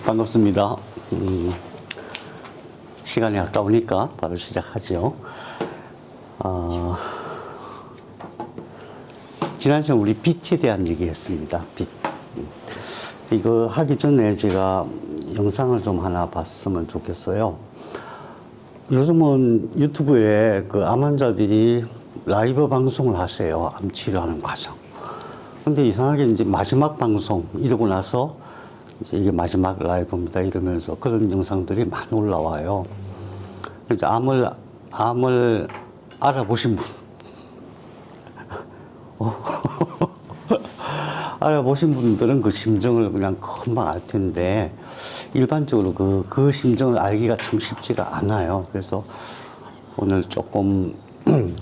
반갑습니다. 시간이 아까우니까 바로 시작하죠. 지난 시간 우리 빛에 대한 얘기했습니다. 빛. 이거 하기 전에 제가 영상을 좀 하나 봤으면 좋겠어요. 요즘은 유튜브에 그 암 환자들이 라이브 방송을 하세요. 암 치료하는 과정. 근데 이상하게 이제 마지막 방송 이러고 나서 이제 이게 마지막 라이브입니다 이러면서 그런 영상들이 많이 올라와요. 이제 암을 알아보신 분, 알아보신 분들은 그 심정을 그냥 금방 알 텐데 일반적으로 그 심정을 알기가 참 쉽지가 않아요. 그래서 오늘 조금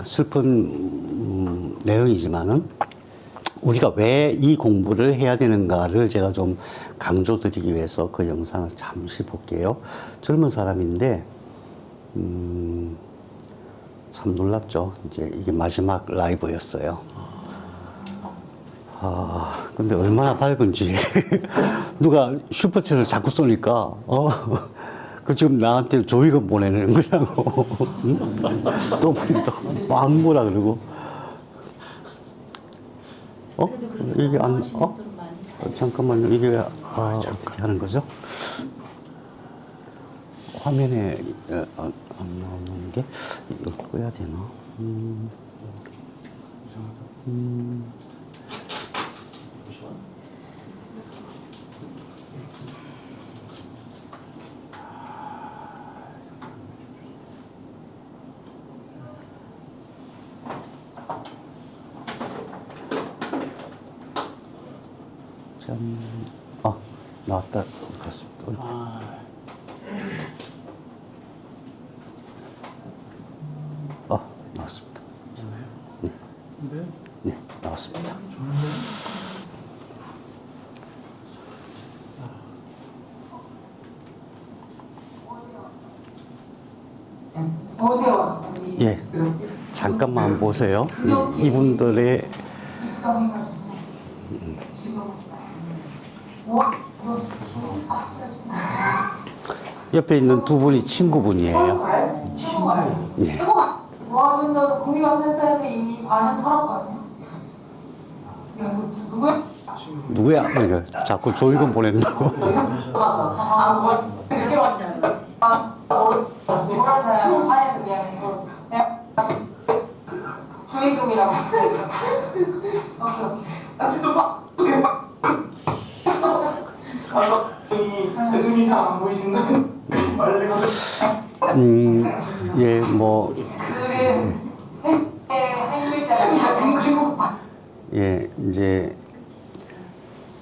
슬픈 내용이지만은 우리가 왜 이 공부를 해야 되는가를 제가 좀 강조드리기 위해서 그 영상을 잠시 볼게요. 젊은 사람인데 참 놀랍죠. 이제 이게 마지막 라이브였어요. 근데 얼마나 밝은지 누가 슈퍼챗을 자꾸 쏘니까 그 지금 나한테 조이금 보내는 거냐고 또 왕고라 그러고 이게 안 잠깐만요. 이게 어떻게 하는 거죠? 화면에 안 나오는 게 이걸 꺼야 되나? 나왔다. 그렇습니다. 나왔습니다. 네, 나왔습니다. 어제 왔습니다. 예, 잠깐만 보세요. 이분들의 옆에 있는 두 분이 친구분이에요. 네. 모아둔 국민감센터에서 이미 반은 털었거든요. 그래서 누구야? 그러니까 자꾸 조이금 보낸다고. 이렇게 왔지 않나? 뭐랄까요? 판에서 그냥 조의금이라고. 오케이. 대중이 잘 안 보이신다는 말레가. 예, 뭐. 예, 이제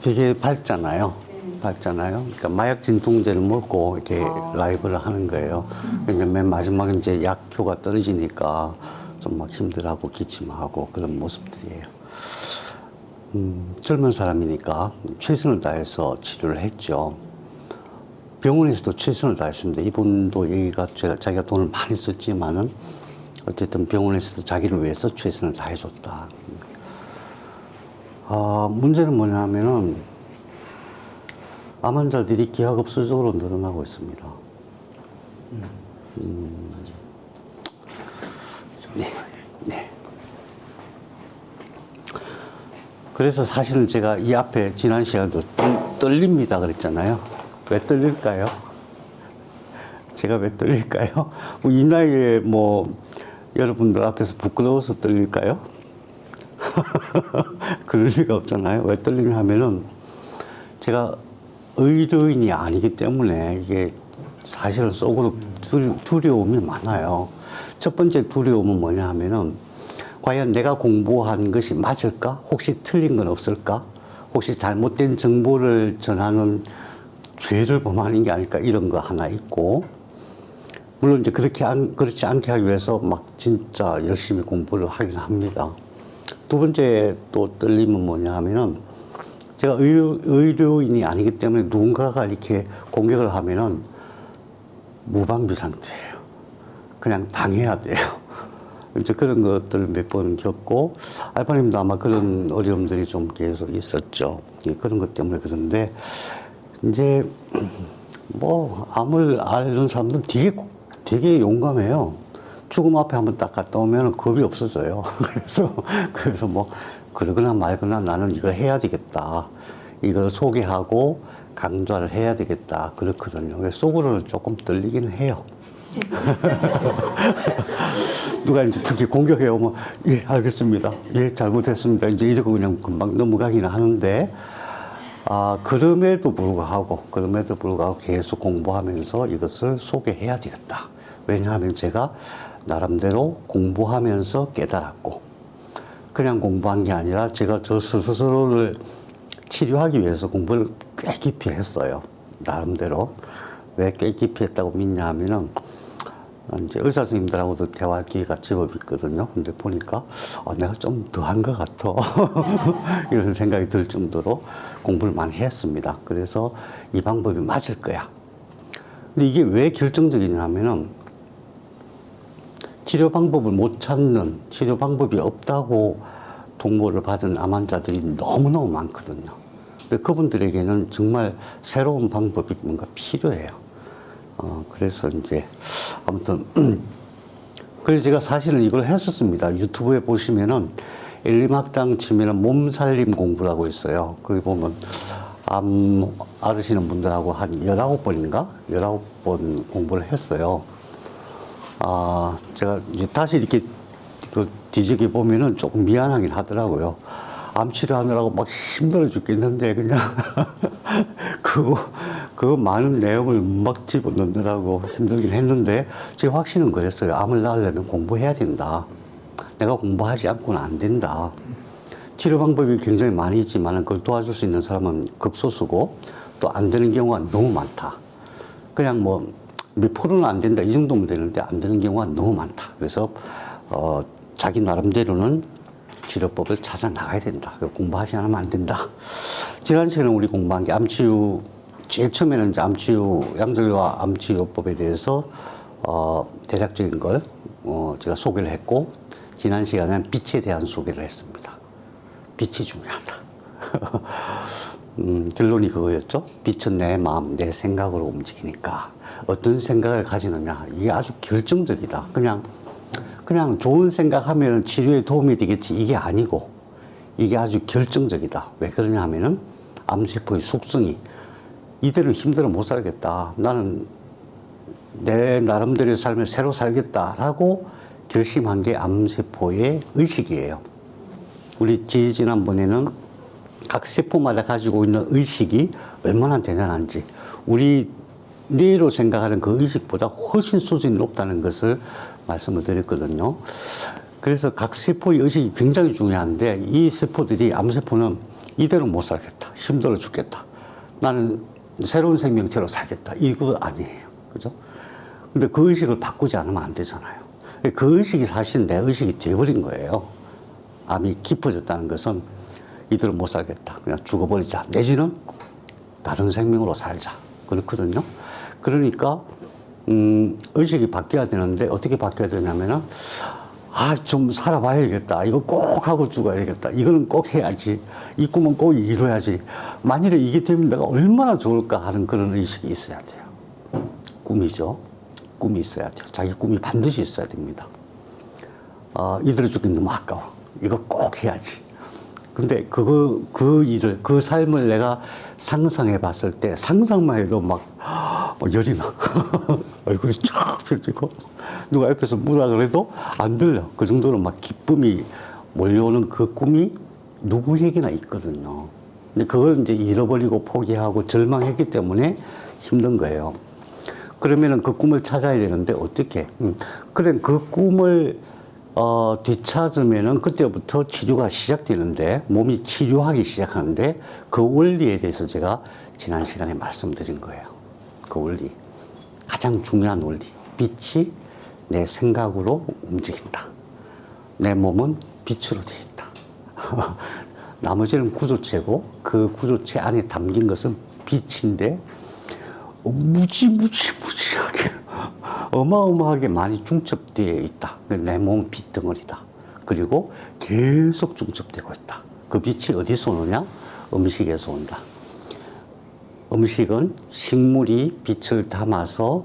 되게 밝잖아요. 그러니까 마약 진통제를 먹고 이렇게 라이브를 하는 거예요. 그러니까 맨 마지막에 이제 약효가 떨어지니까 좀 막 힘들어하고 기침하고 그런 모습들이에요. 젊은 사람이니까 최선을 다해서 치료를 했죠. 병원에서도 최선을 다했습니다. 이분도 얘기가 자기가 돈을 많이 썼지만은 어쨌든 병원에서도 자기를 위해서 최선을 다해줬다. 문제는 뭐냐면은 암 환자들이 기하급수적으로 늘어나고 있습니다. 네. 그래서 사실은 제가 이 앞에 지난 시간에도 떨립니다 그랬잖아요. 왜 떨릴까요? 제가 왜 떨릴까요? 이 나이에 뭐 여러분들 앞에서 부끄러워서 떨릴까요? 그럴 리가 없잖아요. 왜 떨리냐 하면은 제가 의료인이 아니기 때문에 이게 사실은 속으로 두려움이 많아요. 첫 번째 두려움은 뭐냐 하면은 과연 내가 공부한 것이 맞을까? 혹시 틀린 건 없을까? 혹시 잘못된 정보를 전하는 죄를 범하는 게 아닐까? 이런 거 하나 있고, 물론 이제 그렇지 않게 하기 위해서 막 진짜 열심히 공부를 하긴 합니다. 두 번째 또 떨림은 뭐냐 하면은 제가 의료인이 아니기 때문에 누군가가 이렇게 공격을 하면은 무방비 상태예요. 그냥 당해야 돼요. 이제 그런 것들을 몇 번 겪고, 알파님도 아마 그런 어려움들이 좀 계속 있었죠. 그런 것 때문에 그런데, 이제 뭐 암을 앓는 사람들은 되게 용감해요. 죽음 앞에 한번 딱 갔다 오면 겁이 없어져요. 그래서 뭐 그러거나 말거나 나는 이걸 해야 되겠다. 이걸 소개하고 강좌를 해야 되겠다. 그렇거든요. 그래서 속으로는 조금 떨리기는 해요. 누가 이제 특히 공격해 오면 예 알겠습니다. 예 잘못했습니다. 이제 이러고 그냥 금방 넘어가기는 하는데 그럼에도 불구하고 계속 공부하면서 이것을 소개해야 되겠다. 왜냐하면 제가 나름대로 공부하면서 깨달았고 그냥 공부한 게 아니라 제가 저 스스로를 치료하기 위해서 공부를 꽤 깊이 했어요. 나름대로. 왜 꽤 깊이 했다고 믿냐 하면은 이제 의사 선생님들하고도 대화할 기회가 제법 있거든요. 근데 보니까 내가 좀 더한 것 같아. 이런 생각이 들 정도로 공부를 많이 했습니다. 그래서 이 방법이 맞을 거야. 근데 이게 왜 결정적이냐 하면은 치료 방법을 못 찾는, 치료 방법이 없다고 통보를 받은 암 환자들이 너무너무 많거든요. 근데 그분들에게는 정말 새로운 방법이 뭔가 필요해요. 그래서 이제 아무튼 그래서 제가 사실은 이걸 했었습니다. 유튜브에 보시면은 엘리막당 치면은 몸살림 공부라고 있어요. 거기 보면 암 앓으시는 분들하고 한 19번인가? 19번 공부를 했어요. 제가 이제 다시 이렇게 뒤지게 보면은 조금 미안하긴 하더라고요. 암 치료하느라고 막 힘들어 죽겠는데 그냥 그 많은 내용을 막 집어넣느라고 힘들긴 했는데 제 확신은 그랬어요. 암을 낳으려면 공부해야 된다. 내가 공부하지 않고는 안 된다. 치료 방법이 굉장히 많이 있지만 그걸 도와줄 수 있는 사람은 극소수고 또 안 되는 경우가 너무 많다. 그냥 뭐 몇 프로는 안 된다 이 정도면 되는데 안 되는 경우가 너무 많다. 그래서 자기 나름대로는 치료법을 찾아 나가야 된다. 공부하지 않으면 안 된다. 지난 시간에 우리 공부한 게 암치유, 제일 처음에는 이제 암치유, 양절과 암치유법에 대해서 대략적인 걸 제가 소개를 했고, 지난 시간에는 빛에 대한 소개를 했습니다. 빛이 중요하다. 결론이 그거였죠. 빛은 내 마음, 내 생각으로 움직이니까 어떤 생각을 가지느냐 이게 아주 결정적이다. 그냥 좋은 생각하면 치료에 도움이 되겠지 이게 아니고 이게 아주 결정적이다. 왜 그러냐 하면은 암세포의 속성이 이대로 힘들어 못 살겠다. 나는 내 나름대로의 삶을 새로 살겠다라고 결심한 게 암세포의 의식이에요. 우리 지난번에는 각 세포마다 가지고 있는 의식이 얼마나 대단한지 우리 뇌로 생각하는 그 의식보다 훨씬 수준이 높다는 것을 말씀을 드렸거든요. 그래서 각 세포의 의식이 굉장히 중요한데 이 세포들이 암세포는 이대로 못 살겠다. 힘들어 죽겠다. 나는 새로운 생명체로 살겠다. 이거 아니에요. 그죠? 근데 그 의식을 바꾸지 않으면 안 되잖아요. 그 의식이 사실 내 의식이 되어버린 거예요. 암이 깊어졌다는 것은 이대로 못 살겠다. 그냥 죽어버리자. 내지는 다른 생명으로 살자. 그렇거든요. 그러니까 의식이 바뀌어야 되는데 어떻게 바뀌어야 되냐면은 좀 살아봐야겠다. 이거 꼭 하고 죽어야겠다. 이거는 꼭 해야지. 이 꿈은 꼭 이뤄야지. 만일에 이게 되면 내가 얼마나 좋을까 하는 그런 의식이 있어야 돼요. 꿈이죠. 꿈이 있어야 돼요. 자기 꿈이 반드시 있어야 됩니다. 이대로 죽기 너무 아까워. 이거 꼭 해야지. 근데 그 삶을 내가 상상해 봤을 때 상상만 해도 막 열이 나. 얼굴이 쫙 펼치고 누가 옆에서 뭐라 그래도 안 들려. 그 정도로 막 기쁨이 몰려오는 그 꿈이 누구에게나 있거든요. 근데 그걸 이제 잃어버리고 포기하고 절망했기 때문에 힘든 거예요. 그러면은 그 꿈을 찾아야 되는데 어떻게? 그래 그 꿈을 되찾으면은 그때부터 치료가 시작되는데 몸이 치료하기 시작하는데 그 원리에 대해서 제가 지난 시간에 말씀드린 거예요. 그 원리. 가장 중요한 원리. 빛이 내 생각으로 움직인다. 내 몸은 빛으로 되어 있다. 나머지는 구조체고 그 구조체 안에 담긴 것은 빛인데 무지하게 어마어마하게 많이 중첩되어 있다. 내 몸은 빛덩어리다. 그리고 계속 중첩되고 있다. 그 빛이 어디서 오느냐? 음식에서 온다. 음식은 식물이 빛을 담아서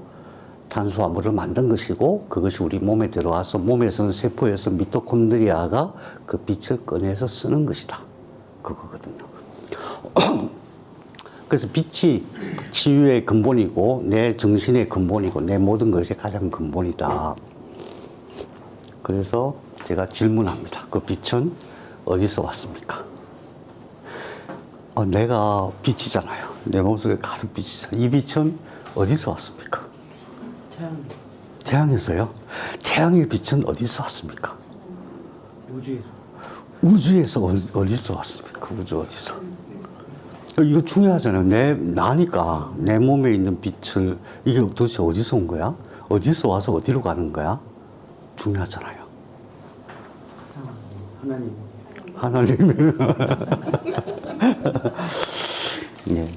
탄수화물을 만든 것이고 그것이 우리 몸에 들어와서 몸에서는 세포에서 미토콘드리아가 그 빛을 꺼내서 쓰는 것이다. 그거거든요. 그래서 빛이 치유의 근본이고 내 정신의 근본이고 내 모든 것의 가장 근본이다. 그래서 제가 질문합니다. 그 빛은 어디서 왔습니까? 내가 빛이잖아요. 내 몸속에 가득 빛이잖아요. 이 빛은 어디서 왔습니까? 태양. 태양에서요? 태양의 빛은 어디서 왔습니까? 우주에서. 우주에서 어디서 왔습니까? 우주 어디서? 이거 중요하잖아요. 나니까 내 몸에 있는 빛을 이게 도대체 어디서 온 거야? 어디서 와서 어디로 가는 거야? 중요하잖아요. 하나님. 하나님의 예.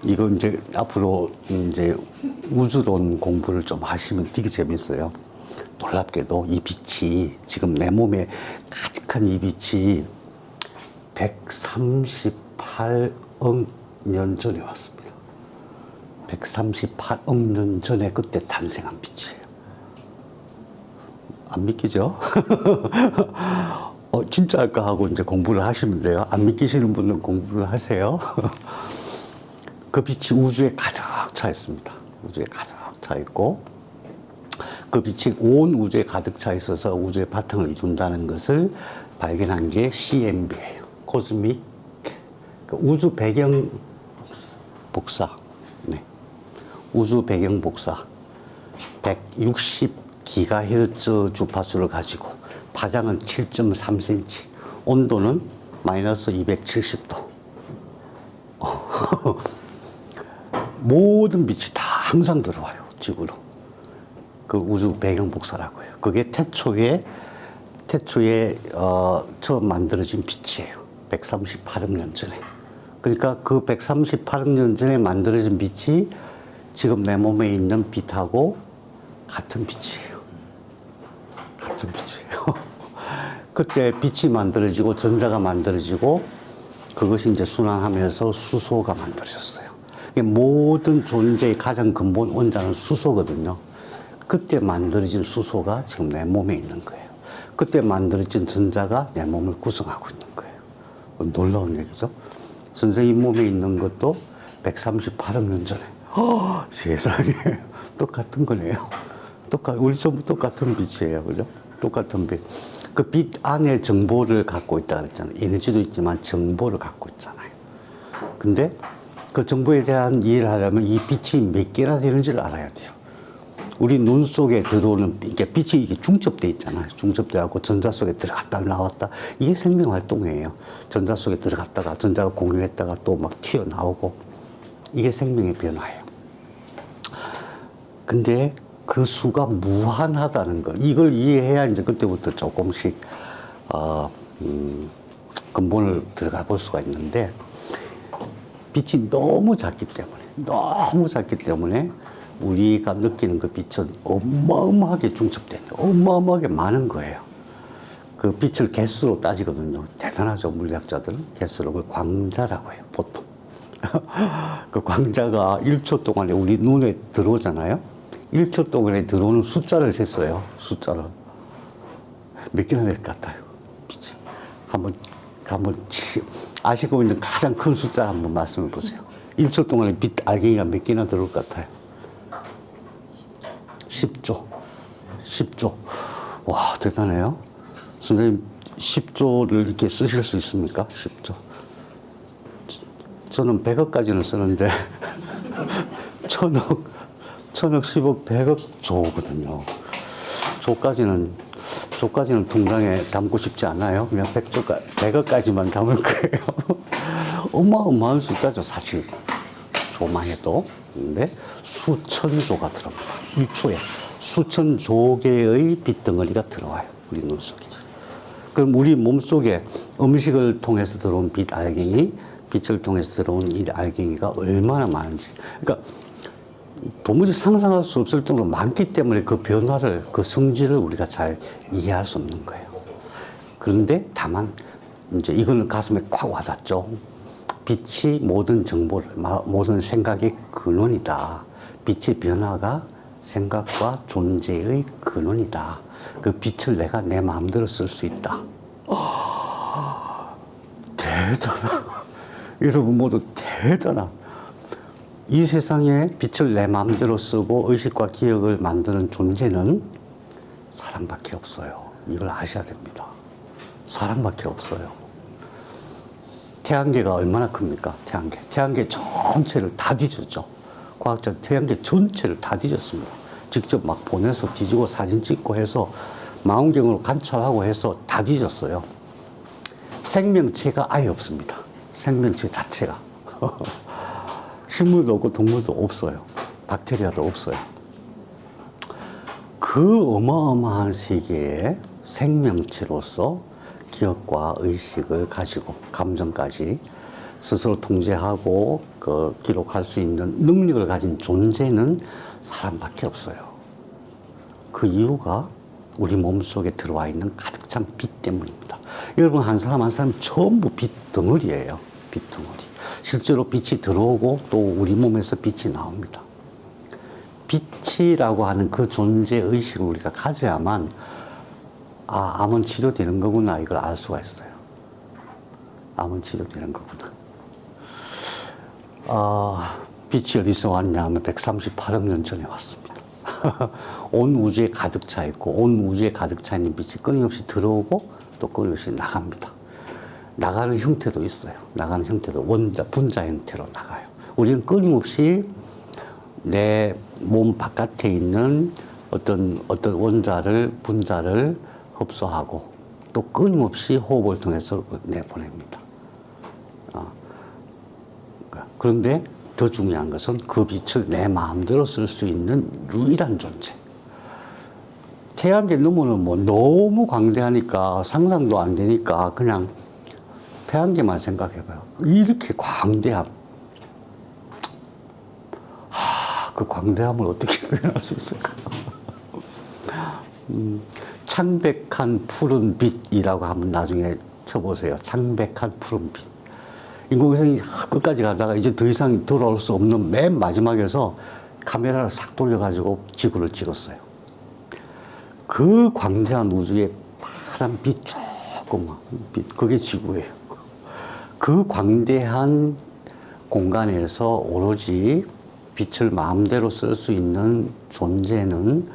이거 이제 앞으로 이제 우주론 공부를 좀 하시면 되게 재밌어요. 놀랍게도 이 빛이 지금 내 몸에 가득한 이 빛이 138억 년 전에 왔습니다. 138억 년 전에 그때 탄생한 빛이에요. 안 믿기죠? 진짜일까 하고 이제 공부를 하시면 돼요. 안 믿기시는 분은 공부를 하세요. 그 빛이 우주에 가득 차 있습니다. 우주에 가득 차 있고, 그 빛이 온 우주에 가득 차 있어서 우주의 바탕을 이룬다는 것을 발견한 게 CMB예요. 코스믹, 우주 배경 복사. 네. 우주 배경 복사. 160GHz 주파수를 가지고 파장은 7.3cm, 온도는 마이너스 270도. 모든 빛이 다 항상 들어와요, 지구로. 그 우주 배경 복사라고 해요. 그게 태초에 처음 만들어진 빛이에요. 138억 년 전에. 그러니까 그 138억 년 전에 만들어진 빛이 지금 내 몸에 있는 빛하고 같은 빛이에요. 같은 빛이에요. 그때 빛이 만들어지고 전자가 만들어지고 그것이 이제 순환하면서 수소가 만들어졌어요. 모든 존재의 가장 근본 원자는 수소거든요. 그때 만들어진 수소가 지금 내 몸에 있는 거예요. 그때 만들어진 전자가 내 몸을 구성하고 있는 거예요. 놀라운 얘기죠. 선생님 몸에 있는 것도 138억 년 전에. 세상에. 똑같은 거네요. 우리 전부 똑같은 빛이에요. 그죠? 똑같은 빛. 그 빛 안에 정보를 갖고 있다 그랬잖아요. 에너지도 있지만 정보를 갖고 있잖아요. 근데 그 정보에 대한 이해를 하려면 이 빛이 몇 개나 되는지를 알아야 돼요. 우리 눈 속에 들어오는, 이게 빛이 이게 중첩돼 있잖아요. 중첩돼갖고 전자 속에 들어갔다 나왔다. 이게 생명 활동이에요. 전자 속에 들어갔다가 전자가 공유했다가 또 막 튀어나오고. 이게 생명의 변화예요. 근데 그 수가 무한하다는 거. 이걸 이해해야 이제 그때부터 조금씩, 근본을 들어가 볼 수가 있는데, 빛이 너무 작기 때문에 우리가 느끼는 그 빛은 어마어마하게 중첩된, 어마어마하게 많은 거예요. 그 빛을 개수로 따지거든요. 대단하죠, 물리학자들은. 개수로 그걸 광자라고 해요, 보통. 그 광자가 1초 동안에 우리 눈에 들어오잖아요. 1초 동안에 들어오는 숫자를 셌어요. 숫자를. 몇 개나 될 것 같아요, 빛이. 한번 아시고 있는 가장 큰 숫자 한번 말씀해 보세요. 1초 동안에 빛 알갱이가 몇 개나 들어올 것 같아요? 10조. 10조. 와, 대단해요. 선생님, 10조를 이렇게 쓰실 수 있습니까? 10조. 저는 100억까지는 쓰는데, 1000억, 1000억, 10억, 100억 조거든요. 조까지는 통장에 담고 싶지 않아요. 그냥 100억까지만 담을 거예요. 어마어마한 숫자죠, 사실. 조만 해도. 근데 수천 조가 들어옵니다. 1초에. 수천 조 개의 빛덩어리가 들어와요, 우리 눈 속에. 그럼 우리 몸 속에 음식을 통해서 들어온 빛 알갱이, 빛을 통해서 들어온 이 알갱이가 얼마나 많은지. 그러니까 도무지 상상할 수 없을 정도로 많기 때문에 그 변화를, 그 성질을 우리가 잘 이해할 수 없는 거예요. 그런데 다만, 이제 이거는 가슴에 콱 와닿죠. 빛이 모든 정보를, 모든 생각의 근원이다. 빛의 변화가 생각과 존재의 근원이다. 그 빛을 내가 내 마음대로 쓸 수 있다. 대단하. 여러분 모두 대단하. 이 세상에 빛을 내 마음대로 쓰고 의식과 기억을 만드는 존재는 사람밖에 없어요. 이걸 아셔야 됩니다. 사람밖에 없어요. 태양계가 얼마나 큽니까? 태양계. 태양계 전체를 다 뒤졌죠. 과학자 태양계 전체를 다 뒤졌습니다. 직접 막 보내서 뒤지고 사진 찍고 해서 망원경으로 관찰하고 해서 다 뒤졌어요. 생명체가 아예 없습니다. 생명체 자체가. 식물도 없고 동물도 없어요. 박테리아도 없어요. 그 어마어마한 세계에 생명체로서 기억과 의식을 가지고 감정까지 스스로 통제하고 기록할 수 있는 능력을 가진 존재는 사람밖에 없어요. 그 이유가 우리 몸속에 들어와 있는 가득 찬 빛 때문입니다. 여러분 한 사람 한 사람 전부 빛 덩어리예요. 빛 덩어리. 실제로 빛이 들어오고 또 우리 몸에서 빛이 나옵니다. 빛이라고 하는 그 존재 의식을 우리가 가져야만 암은 치료되는 거구나 이걸 알 수가 있어요. 암은 치료되는 거구나. 빛이 어디서 왔냐 하면 138억 년 전에 왔습니다. 온 우주에 가득 차 있고 온 우주에 가득 차 있는 빛이 끊임없이 들어오고 또 끊임없이 나갑니다. 나가는 형태도 있어요. 나가는 형태도 분자 형태로 나가요. 우리는 끊임없이 내 몸 바깥에 있는 어떤 원자를, 분자를 흡수하고 또 끊임없이 호흡을 통해서 내보냅니다. 그런데 더 중요한 것은 그 빛을 내 마음대로 쓸 수 있는 유일한 존재. 태양계 너머는 뭐 너무 광대하니까 상상도 안 되니까 그냥 태양계만 생각해봐요. 이렇게 광대함. 그 광대함을 어떻게 표현할 수 있을까? 창백한 푸른 빛이라고 한번 나중에 쳐보세요. 창백한 푸른 빛. 인공위성이 끝까지 가다가 이제 더 이상 돌아올 수 없는 맨 마지막에서 카메라를 싹 돌려가지고 지구를 찍었어요. 그 광대한 우주에 파란 빛 조그만 빛, 그게 지구예요. 그 광대한 공간에서 오로지 빛을 마음대로 쓸 수 있는 존재는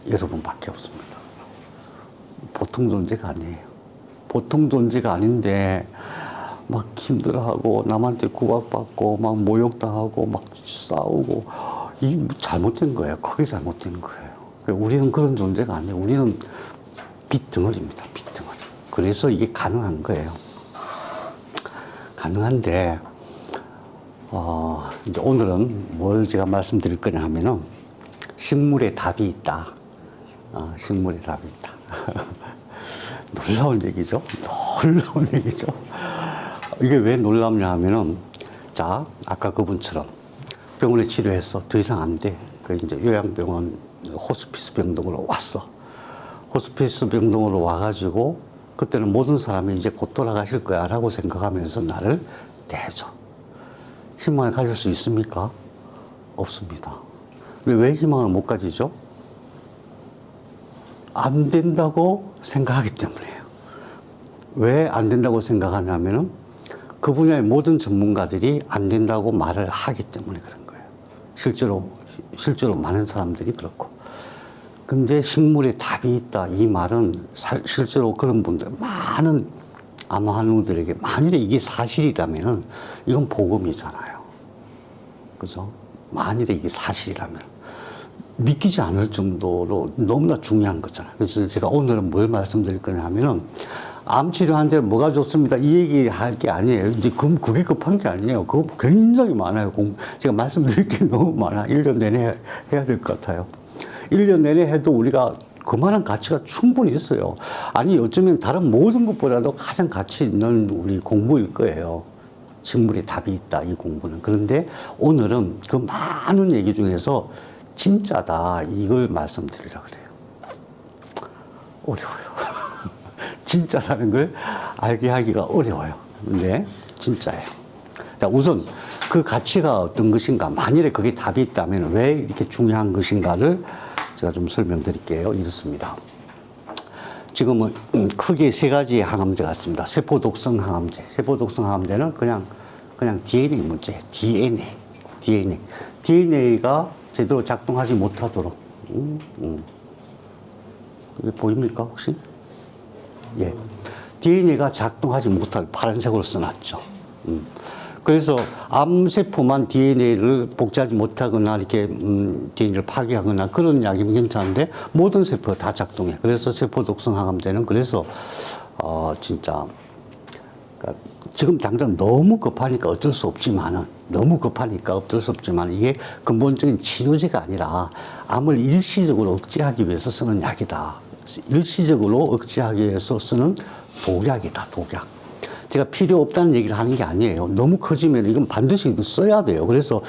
여러분밖에 없습니다. 보통 존재가 아니에요. 보통 존재가 아닌데 막 힘들어하고 남한테 구박받고 막 모욕당하고 막 싸우고 이게 잘못된 거예요. 크게 잘못된 거예요. 우리는 그런 존재가 아니에요. 우리는 빛 덩어리입니다. 빛 덩어리. 그래서 이게 가능한 거예요. 가능한데 이제 오늘은 뭘 제가 말씀드릴 거냐 하면은 식물에 답이 있다. 식물에 답이 있다. 놀라운 얘기죠. 놀라운 얘기죠. 이게 왜 놀랍냐 하면은 자 아까 그분처럼 병원에 치료해서 더 이상 안 돼. 그 이제 요양병원 호스피스 병동으로 왔어. 호스피스 병동으로 와가지고 그때는 모든 사람이 이제 곧 돌아가실 거야라고 생각하면서 나를 대줘. 희망을 가질 수 있습니까? 없습니다. 근데 왜 희망을 못 가지죠? 안 된다고 생각하기 때문이에요. 왜 안 된다고 생각하냐면은 그 분야의 모든 전문가들이 안 된다고 말을 하기 때문에 그런 거예요. 실제로 많은 사람들이 그렇고. 근데 식물에 답이 있다. 이 말은 실제로 그런 분들, 많은 암환우들에게 만일에 이게 사실이라면은 이건 복음이잖아요. 그죠? 만일에 이게 사실이라면. 믿기지 않을 정도로 너무나 중요한 거잖아요. 그래서 제가 오늘은 뭘 말씀드릴 거냐 하면은 암 치료하는데 뭐가 좋습니다. 이 얘기 할 게 아니에요. 이제 그게 급한 게 아니에요. 그거 굉장히 많아요. 제가 말씀드릴 게 너무 많아. 1년 내내 해야 될 것 같아요. 1년 내내 해도 우리가 그만한 가치가 충분히 있어요. 아니, 어쩌면 다른 모든 것보다도 가장 가치 있는 우리 공부일 거예요. 식물에 답이 있다, 이 공부는. 그런데 오늘은 그 많은 얘기 중에서 진짜다, 이걸 말씀드리려고 그래요. 어려워요. 진짜라는 걸 알게 하기가 어려워요. 근데 진짜예요. 우선 그 가치가 어떤 것인가, 만일에 그게 답이 있다면 왜 이렇게 중요한 것인가를 제가 좀 설명드릴게요. 이렇습니다. 지금은 크게 세 가지의 항암제가 있습니다. 세포 독성 항암제. 세포 독성 항암제는 그냥 DNA 문제예요. DNA가 제대로 작동하지 못하도록. 이게 보입니까, 혹시? 예. DNA가 작동하지 못할 파란색으로 써놨죠. 그래서 암세포만 DNA를 복제하지 못하거나 이렇게 DNA를 파괴하거나 그런 약이면 괜찮은데 모든 세포가 다 작동해. 그래서 세포 독성 항암제는 그래서 진짜 그러니까 지금 당장 너무 급하니까 어쩔 수 없지만은 이게 근본적인 치료제가 아니라 암을 일시적으로 억제하기 위해서 쓰는 약이다. 일시적으로 억제하기 위해서 쓰는 독약이다. 독약. 제가 필요 없다는 얘기를 하는 게 아니에요. 너무 커지면 이건 반드시 써야 돼요. 그래서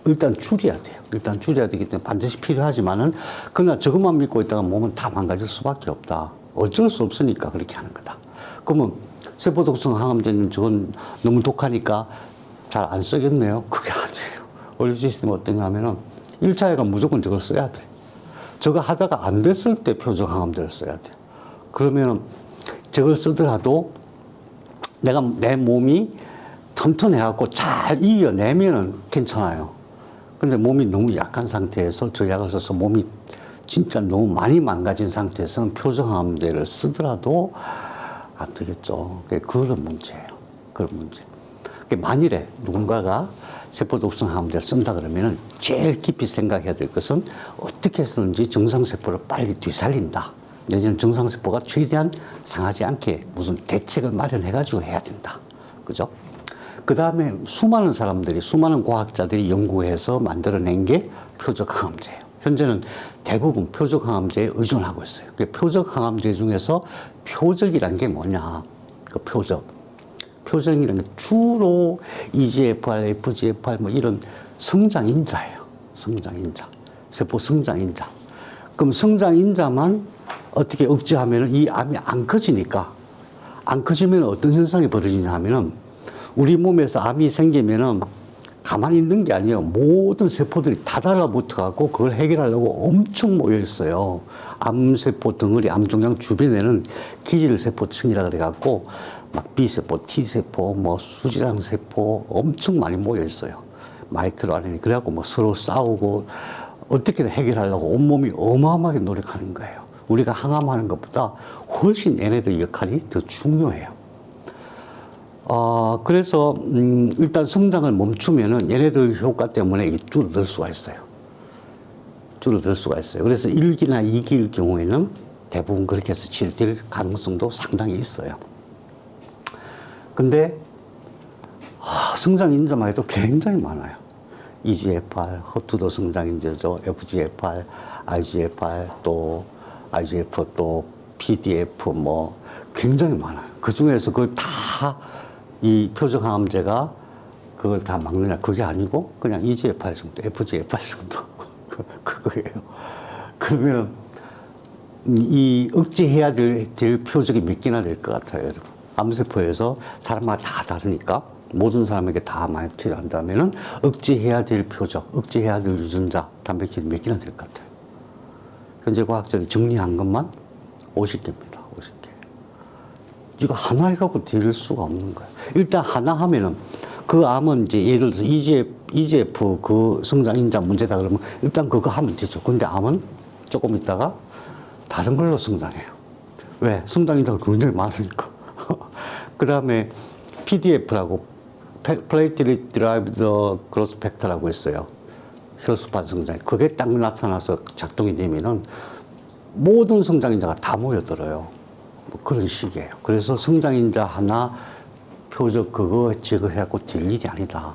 일단 줄여야 돼요. 일단 줄여야 되기 때문에 반드시 필요하지만은 그러나 저것만 믿고 있다가 몸은 다 망가질 수밖에 없다. 어쩔 수 없으니까 그렇게 하는 거다. 그러면 세포독성 항암제는 저건 너무 독하니까 잘 안 쓰겠네요. 그게 아니에요. 원리 시스템은 어떠냐 하면은 1차에가 무조건 저걸 써야 돼. 저거 하다가 안 됐을 때 표적 항암제를 써야 돼. 그러면은 저걸 쓰더라도 내 몸이 튼튼해갖고 잘 이겨내면은 괜찮아요. 근데 몸이 너무 약한 상태에서 저 약을 써서 몸이 진짜 너무 많이 망가진 상태에서는 표적항암제를 쓰더라도 안 되겠죠. 그런 문제예요. 그런 문제. 만일에 누군가가 세포독성 항암제를 쓴다 그러면은 제일 깊이 생각해야 될 것은 어떻게 해서든지 정상세포를 빨리 되살린다. 내지는 정상세포가 최대한 상하지 않게 무슨 대책을 마련해가지고 해야 된다. 그죠? 그 다음에 수많은 과학자들이 연구해서 만들어낸 게 표적항암제예요. 현재는 대부분 표적항암제에 의존하고 있어요. 표적항암제 중에서 표적이란 게 뭐냐? 그 표적이라는 게 주로 EGFR, FGFR 뭐 이런 성장인자예요. 성장인자. 세포 성장인자. 그럼 성장인자만 어떻게 억제하면 이 암이 안 커지니까, 안 커지면 어떤 현상이 벌어지냐 하면은 우리 몸에서 암이 생기면은 가만히 있는 게 아니에요. 모든 세포들이 다 달라붙어갖고 그걸 해결하려고 엄청 모여 있어요. 암세포 덩어리, 암종양 주변에는 기질세포층이라 그래갖고 막 B세포, T세포, 뭐 수지랑세포 엄청 많이 모여 있어요. 마이크로 RNA. 그래갖고 뭐 서로 싸우고 어떻게든 해결하려고 온몸이 어마어마하게 노력하는 거예요. 우리가 항암하는 것보다 훨씬 얘네들 역할이 더 중요해요. 그래서 일단 성장을 멈추면은 얘네들 효과 때문에 줄어들 수가 있어요. 줄어들 수가 있어요. 그래서 1기나 2기일 경우에는 대부분 그렇게 해서 치료될 가능성도 상당히 있어요. 근데 성장인자만 해도 굉장히 많아요. EGFR, 헛투도 성장인자죠. FGFR, IGFR, 또 IGF, 또 PDF 뭐 굉장히 많아요. 그 중에서 그걸 다 이 표적항암제가 그걸 다 막느냐? 그게 아니고 그냥 EGFR 정도, FGFR 정도 그거예요. 그러면 이 억제해야 될 표적이 몇 개나 될 것 같아요, 여러분. 암세포에서 사람마다 다 다르니까 모든 사람에게 다 많이 치료한다면은 억제해야 될 표적, 억제해야 될 유전자, 단백질이 몇 개나 될 것 같아요. 현재 과학자들이 정리한 것만 50개입니다. 50개. 이거 하나 해갖고 될 수가 없는 거예요. 일단 하나 하면은 그 암은 이제 예를 들어서 EGF 그 성장인자 문제다 그러면 일단 그거 하면 되죠. 근데 암은 조금 있다가 다른 걸로 성장해요. 왜? 성장인자가 굉장히 많으니까. 그 다음에 PDF라고 Platelet Derived Growth Factor라고 있어요. 혈소판 성장. 그게 딱 나타나서 작동이 되면은 모든 성장인자가 다 모여들어요. 뭐 그런 식이에요. 그래서 성장인자 하나 표적 그거 제거해갖고 될 일이 아니다.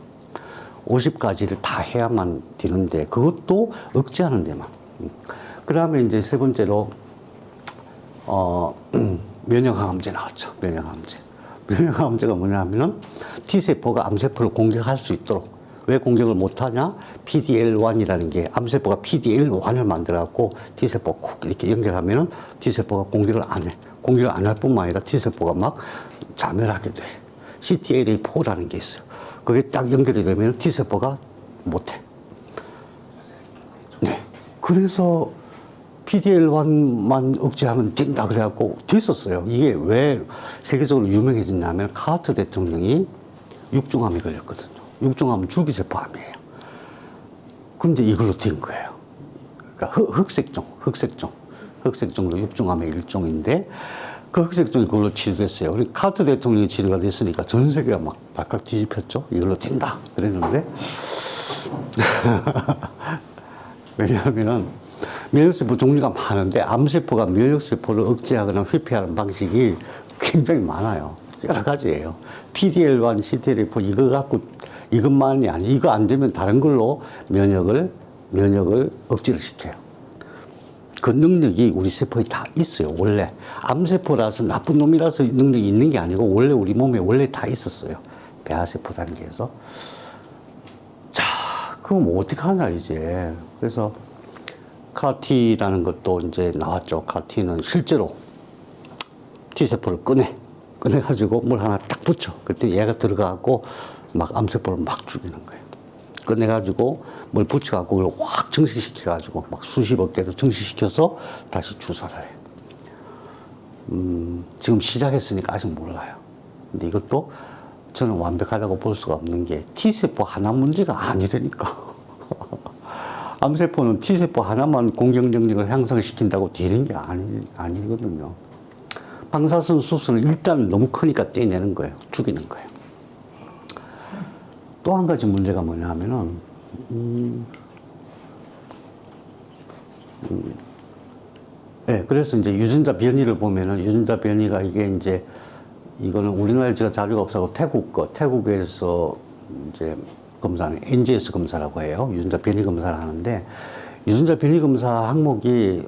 50가지를 다 해야만 되는데 그것도 억제하는 데만. 그 다음에 이제 세 번째로 면역항암제 나왔죠. 면역항암제. 면역항암제가 뭐냐 하면은 T세포가 암세포를 공격할 수 있도록. 왜 공격을 못하냐? PD-L1이라는 게 암세포가 PD-L1을 만들어갖고 T세포 콕 이렇게 연결하면은 T세포가 공격을 안 해. 공격을 안 할 뿐만 아니라 T세포가 막 자멸하게 돼. CTLA4라는 게 있어요. 그게 딱 연결이 되면 T세포가 못해. 네. 그래서 PD-L1만 억제하면 된다 그래갖고 됐었어요. 이게 왜 세계적으로 유명해졌냐면 카트 대통령이 육중암에 걸렸거든요. 육중암은 줄기세포암이에요. 근데 이걸로 된 거예요. 그러니까 흑색종도 육중암의 일종인데 그 흑색종이 그걸로 치료됐어요. 카트 대통령이 치료가 됐으니까 전 세계가 막 발칵 뒤집혔죠. 이걸로 된다 그랬는데 왜냐하면은 면역세포 종류가 많은데 암세포가 면역세포를 억제하거나 회피하는 방식이 굉장히 많아요. 여러 가지예요. PD-L1, CTLA4 이거 갖고 이것만이 아니에요. 이거 안 되면 다른 걸로 면역을 억제를 시켜요. 그 능력이 우리 세포에 다 있어요. 원래 암세포라서 나쁜 놈이라서 능력이 있는 게 아니고 원래 우리 몸에 원래 다 있었어요. 배아세포 단계에서. 자, 그럼 뭐 어떻게 하냐 이제. 그래서 CAR-T라는 것도 이제 나왔죠. CAR-T는 실제로 T세포를 꺼내가지고 뭘 하나 딱 붙여. 그때 얘가 들어가고 막 암세포를 막 죽이는 거예요. 꺼내가지고 뭘 붙여갖고 그걸 확 증식시켜가지고 막 수십억 개를 증식시켜서 다시 주사를 해요. 지금 시작했으니까 아직 몰라요. 근데 이것도 저는 완벽하다고 볼 수가 없는 게 T세포 하나 문제가 아니라니까. 암세포는 T세포 하나만 공격 능력을 향상시킨다고 되는 게 아니거든요. 방사선 수술은 일단 너무 크니까 떼내는 거예요. 죽이는 거예요. 또 한 가지 문제가 뭐냐 하면은, 네, 그래서 이제 유전자 변이를 보면은 유전자 변이가 이게 이제 이거는 우리나라에 제가 자료가 없어서 태국에서 이제 검사는 NGS 검사라고 해요. 유전자 변이 검사를 하는데 유전자 변이 검사 항목이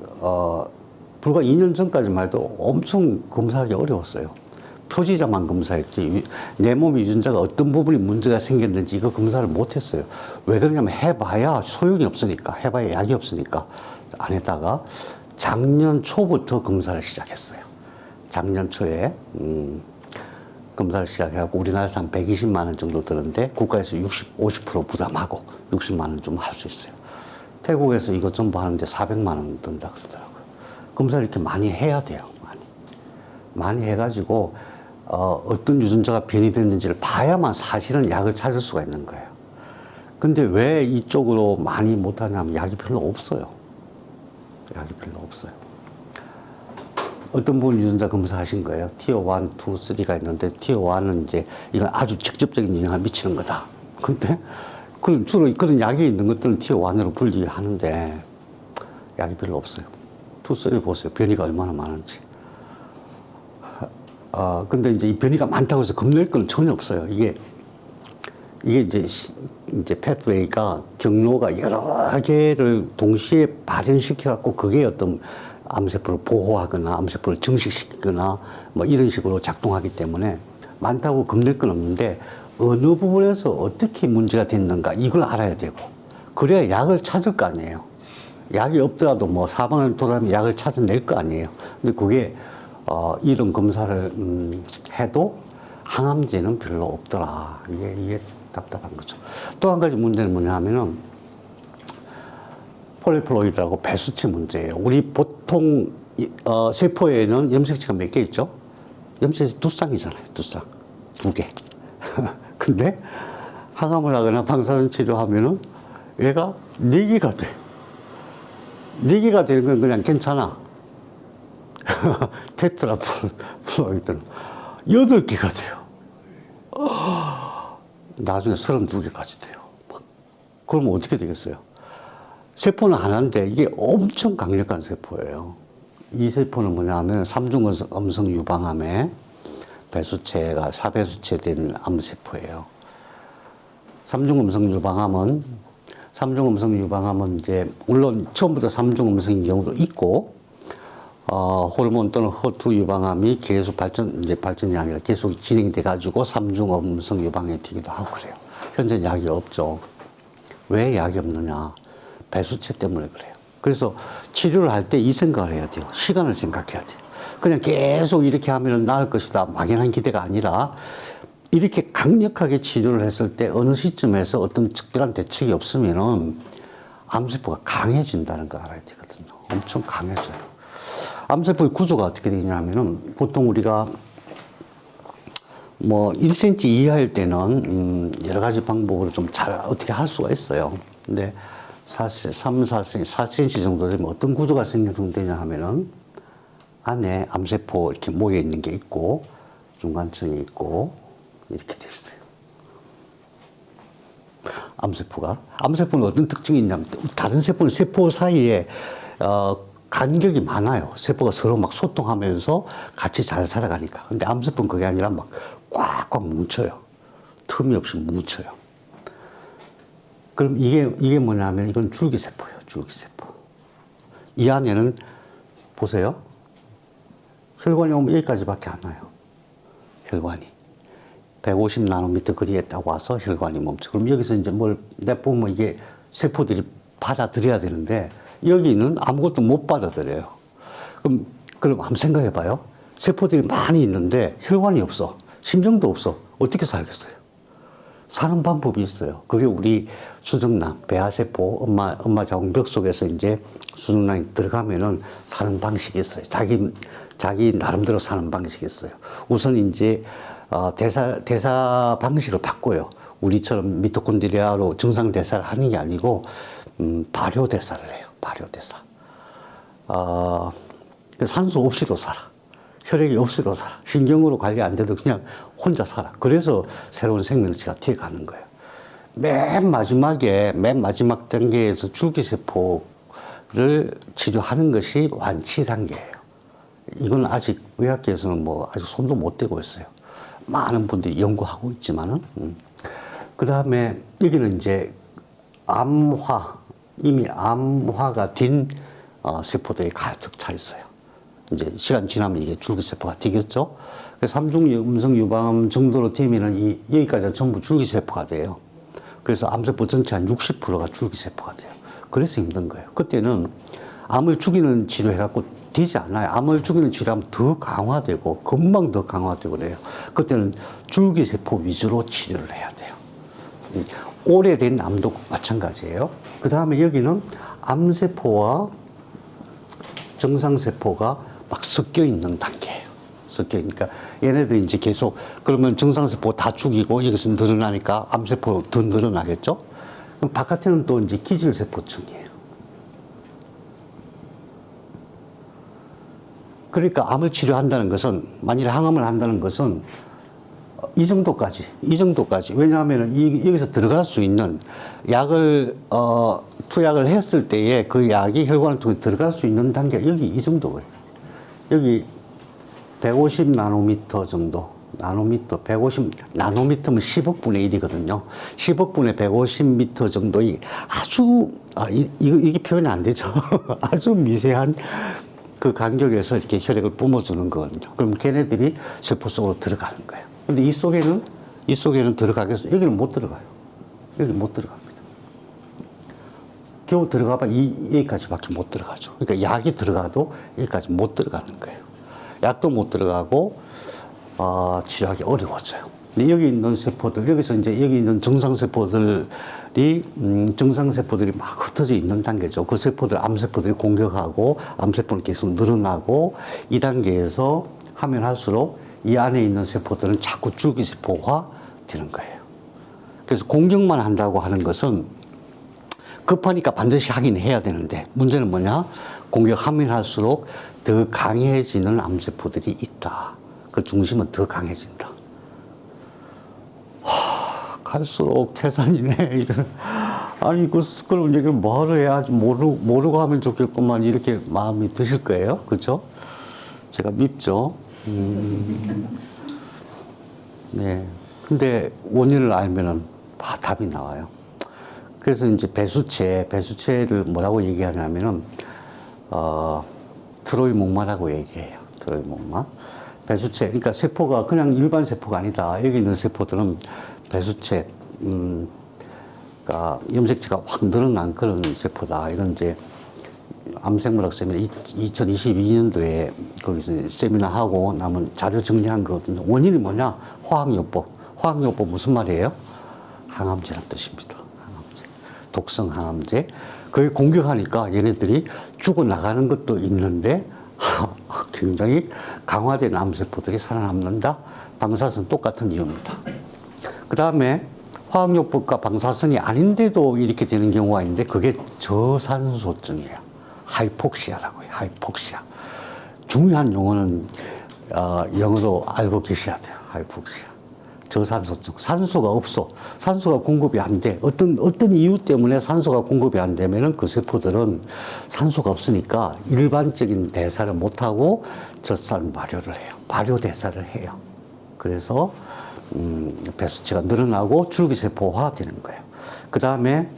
불과 2년 전까지만 해도 엄청 검사하기 어려웠어요. 표지자만 검사했지 내 몸의 유전자가 어떤 부분이 문제가 생겼는지 이거 검사를 못했어요. 왜 그러냐면 해봐야 소용이 없으니까, 해봐야 약이 없으니까 안 했다가 작년 초부터 검사를 시작했어요. 작년 초에 검사를 시작해갖고 우리나라에서 한 120만 원 정도 드는데 국가에서 50% 부담하고 60만 원 좀 할 수 있어요. 태국에서 이것 전부 하는데 400만 원 든다 그러더라고요. 검사를 이렇게 많이 해야 돼요. 많이 해가지고 어떤 유전자가 변이됐는지를 봐야만 사실은 약을 찾을 수가 있는 거예요. 근데 왜 이쪽으로 많이 못하냐면 약이 별로 없어요. 약이 별로 없어요. 어떤 분 유전자 검사하신 거예요. 티어 1, 2, 3가 있는데 티어 1은 이제 이건 아주 직접적인 영향을 미치는 거다. 근데 주로 그런 약이 있는 것들은 티어 1으로 분리하는데 약이 별로 없어요. 2, 3 보세요. 변이가 얼마나 많은지. 근데 이제 이 변이가 많다고 해서 겁낼 건 전혀 없어요. 이게 이제 패스웨이가 경로가 여러 개를 동시에 발현시켜갖고 그게 어떤 암세포를 보호하거나 암세포를 증식시키거나 뭐 이런 식으로 작동하기 때문에 많다고 겁낼 건 없는데 어느 부분에서 어떻게 문제가 됐는가 이걸 알아야 되고 그래야 약을 찾을 거 아니에요. 약이 없더라도 뭐 사방을 돌아다니면 약을 찾아낼 거 아니에요. 근데 그게 이런 검사를 해도 항암제는 별로 없더라. 이게 답답한 거죠. 또 한 가지 문제는 뭐냐 하면은 폴리플로이드라고 배수체 문제예요. 우리 보통 세포에는 염색체가 몇 개 있죠? 염색체 두 쌍이잖아요. 두 쌍. 두 개. 근데 항암을 하거나 방사선 치료하면은 얘가 네 개가 돼. 네 개가 되는 건 그냥 괜찮아. 테트라플로이드는 8개가 돼요. 나중에 32개까지 돼요. 그러면 어떻게 되겠어요? 세포는 하나인데 이게 엄청 강력한 세포예요. 이 세포는 뭐냐 하면 삼중음성 유방암의 배수체가 사배수체된 암세포예요. 삼중음성 유방암은 이제 물론 처음부터 삼중음성인 경우도 있고 호르몬 또는 허투 유방암이 계속 발전이 아니라 계속 진행이 돼가지고 삼중음성 유방암이 되기도 하고 그래요. 현재 약이 없죠. 왜 약이 없느냐? 배수체 때문에 그래요. 그래서 치료를 할 때 이 생각을 해야 돼요. 시간을 생각해야 돼요. 그냥 계속 이렇게 하면 나을 것이다. 막연한 기대가 아니라 이렇게 강력하게 치료를 했을 때 어느 시점에서 어떤 특별한 대책이 없으면은 암세포가 강해진다는 걸 알아야 되거든요. 엄청 강해져요. 암세포의 구조가 어떻게 되냐면은 보통 우리가 뭐 1cm 이하일 때는 여러 가지 방법으로 좀 잘 어떻게 할 수가 있어요. 근데 4cm 정도 되면 어떤 구조가 생성되냐 하면은 안에 암세포 이렇게 모여 있는 게 있고 중간층이 있고 이렇게 돼 있어요. 암세포는 어떤 특징이 있냐면 다른 세포는 세포 사이에 간격이 많아요. 세포가 서로 막 소통하면서 같이 잘 살아가니까. 근데 암세포는 그게 아니라 막 꽉꽉 뭉쳐요. 틈이 없이 뭉쳐요. 그럼 이게 뭐냐면 이건 줄기세포예요. 줄기세포. 이 안에는 보세요. 혈관이 오면 여기까지밖에 안 와요. 혈관이. 150 나노미터 거리에 딱 와서 혈관이 멈춰. 그럼 여기서 이제 뭘 내보면 이게 세포들이 받아들여야 되는데 여기는 아무것도 못 받아들여요. 그럼 한번 생각해 봐요. 세포들이 많이 있는데 혈관이 없어. 심장도 없어. 어떻게 살겠어요? 사는 방법이 있어요. 그게 우리 수정낭, 배아세포, 엄마 자궁벽 속에서 이제 수정낭이 들어가면은 사는 방식이 있어요. 자기 나름대로 사는 방식이 있어요. 우선 이제 대사 방식을 바꿔요. 우리처럼 미토콘드리아로 정상 대사를 하는 게 아니고 발효 대사를 해요. 발효 대사. 산소 없이도 살아. 혈액이 없이도 살아. 신경으로 관리 안 돼도 그냥 혼자 살아. 그래서 새로운 생명체가 튀어가는 거예요. 맨 마지막 단계에서 줄기세포를 치료하는 것이 완치 단계예요. 이건 아직 의학계에서는 뭐 아직 손도 못 대고 있어요. 많은 분들이 연구하고 있지만은. 그 다음에 여기는 이제 이미 암화가 된 세포들이 가득 차 있어요. 이제 시간 지나면 이게 줄기세포가 되겠죠. 그래서 삼중 음성 유방암 정도로 되면은 여기까지가 전부 줄기세포가 돼요. 그래서 암세포 전체 한 60%가 줄기세포가 돼요. 그래서 힘든 거예요. 그때는 암을 죽이는 치료 해갖고 되지 않아요. 암을 죽이는 치료하면 더 강화되고 금방 더 강화되고 그래요. 그때는 줄기세포 위주로 치료를 해야 돼요. 오래된 암도 마찬가지예요. 그 다음에 여기는 암세포와 정상세포가 막 섞여 있는 단계예요. 그러니까 얘네들이 이제 계속 그러면 정상세포 다 죽이고 여기서 늘어나니까 암세포 더 늘어나겠죠? 그럼 바깥에는 또 이제 기질세포층이에요. 그러니까 암을 치료한다는 것은 만일에 항암을 한다는 것은 이 정도까지. 왜냐하면 여기서 들어갈 수 있는 약을 투약을 했을 때에 그 약이 혈관을 통해 들어갈 수 있는 단계가 여기 이 정도예요. 여기 150 나노미터 정도. 150 나노미터면 10억 분의 1이거든요. 10억 분의 150미터 정도의 아주 이게 표현이 안 되죠. 아주 미세한 그 간격에서 이렇게 혈액을 뿜어주는 거거든요. 그럼 걔네들이 세포 속으로 들어가는 거예요. 근데 이 속에는 들어가겠어. 여기는 못 들어가요. 여기 못 들어갑니다. 겨우 들어가봐 여기까지밖에 못 들어가죠. 그러니까 약이 들어가도 여기까지 못 들어가는 거예요. 약도 못 들어가고 치료하기 어려워져요. 근데 여기 있는 세포들, 여기서 이제 여기 있는 정상세포들이 막 흩어져 있는 단계죠. 그 세포들, 암세포들이 공격하고 암세포는 계속 늘어나고 이 단계에서 하면 할수록 이 안에 있는 세포들은 자꾸 줄기세포화 되는 거예요. 그래서 공격만 한다고 하는 것은 급하니까 반드시 하긴 해야 되는데 문제는 뭐냐? 공격하면 할수록 더 강해지는 암세포들이 있다. 그 중심은 더 강해진다. 갈수록 태산이네. 아니, 그럼 이제 뭐하러 해야지 모르고 하면 좋겠구만 이렇게 마음이 드실 거예요. 그죠? 제가 밉죠. 네. 근데 원인을 알면은 답이 나와요. 그래서 이제 배수체를 뭐라고 얘기하냐면은, 트로이 목마라고 얘기해요. 트로이 목마. 배수체. 그러니까 세포가 그냥 일반 세포가 아니다. 여기 있는 세포들은 배수체, 그러니까 염색체가 확 늘어난 그런 세포다. 이런 이제 암생물학 세미나 2022년도에 거기서 세미나 하고 남은 자료 정리한 거거든요. 원인이 뭐냐? 화학요법. 화학요법 무슨 말이에요? 항암제란 뜻입니다. 항암제. 독성 항암제. 그게 공격하니까 얘네들이 죽어나가는 것도 있는데 굉장히 강화된 암세포들이 살아남는다. 방사선 똑같은 이유입니다. 그 다음에 화학요법과 방사선이 아닌데도 이렇게 되는 경우가 있는데 그게 저산소증이에요. 하이폭시아라고 해요. 하이폭시아. 중요한 용어는 영어로 알고 계셔야 돼요. 하이폭시아. 저산소증. 산소가 없어. 산소가 공급이 안 돼. 어떤 이유 때문에 산소가 공급이 안 되면은 그 세포들은 산소가 없으니까 일반적인 대사를 못하고 젖산 발효를 해요. 발효 대사를 해요. 그래서 배수치가 늘어나고 줄기세포화 되는 거예요. 그 다음에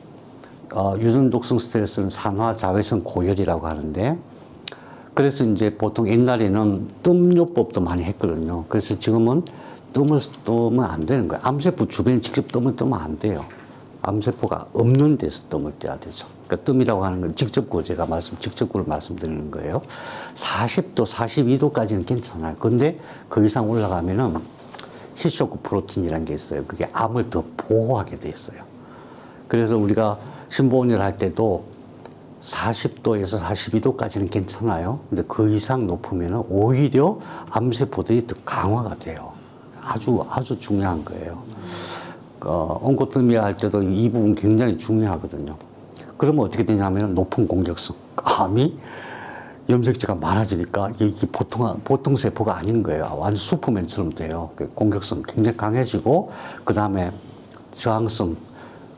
유전독성 스트레스는 산화 자외선 고열이라고 하는데 그래서 이제 보통 옛날에는 뜸요법도 많이 했거든요. 그래서 지금은 뜸을 뜨면 안 되는 거예요. 암세포 주변에 직접 뜸을 뜨면 안 돼요. 암세포가 없는 데서 뜸을 떼야 되죠. 그러니까 뜸이라고 하는 건 직접구, 제가 직접구를 말씀드리는 거예요. 40도, 42도까지는 괜찮아요. 근데 그 이상 올라가면은 히쇼크 프로틴이라는 게 있어요. 그게 암을 더 보호하게 돼 있어요. 그래서 우리가 신보온열 할 때도 40도에서 42도까지는 괜찮아요. 근데 그 이상 높으면 오히려 암세포들이 더 강화가 돼요. 아주 중요한 거예요. 온코토미아 할 때도 이 부분 굉장히 중요하거든요. 그러면 어떻게 되냐면 높은 공격성. 암이 염색체가 많아지니까 이게 보통 세포가 아닌 거예요. 완전 슈퍼맨처럼 돼요. 공격성 굉장히 강해지고, 그 다음에 저항성,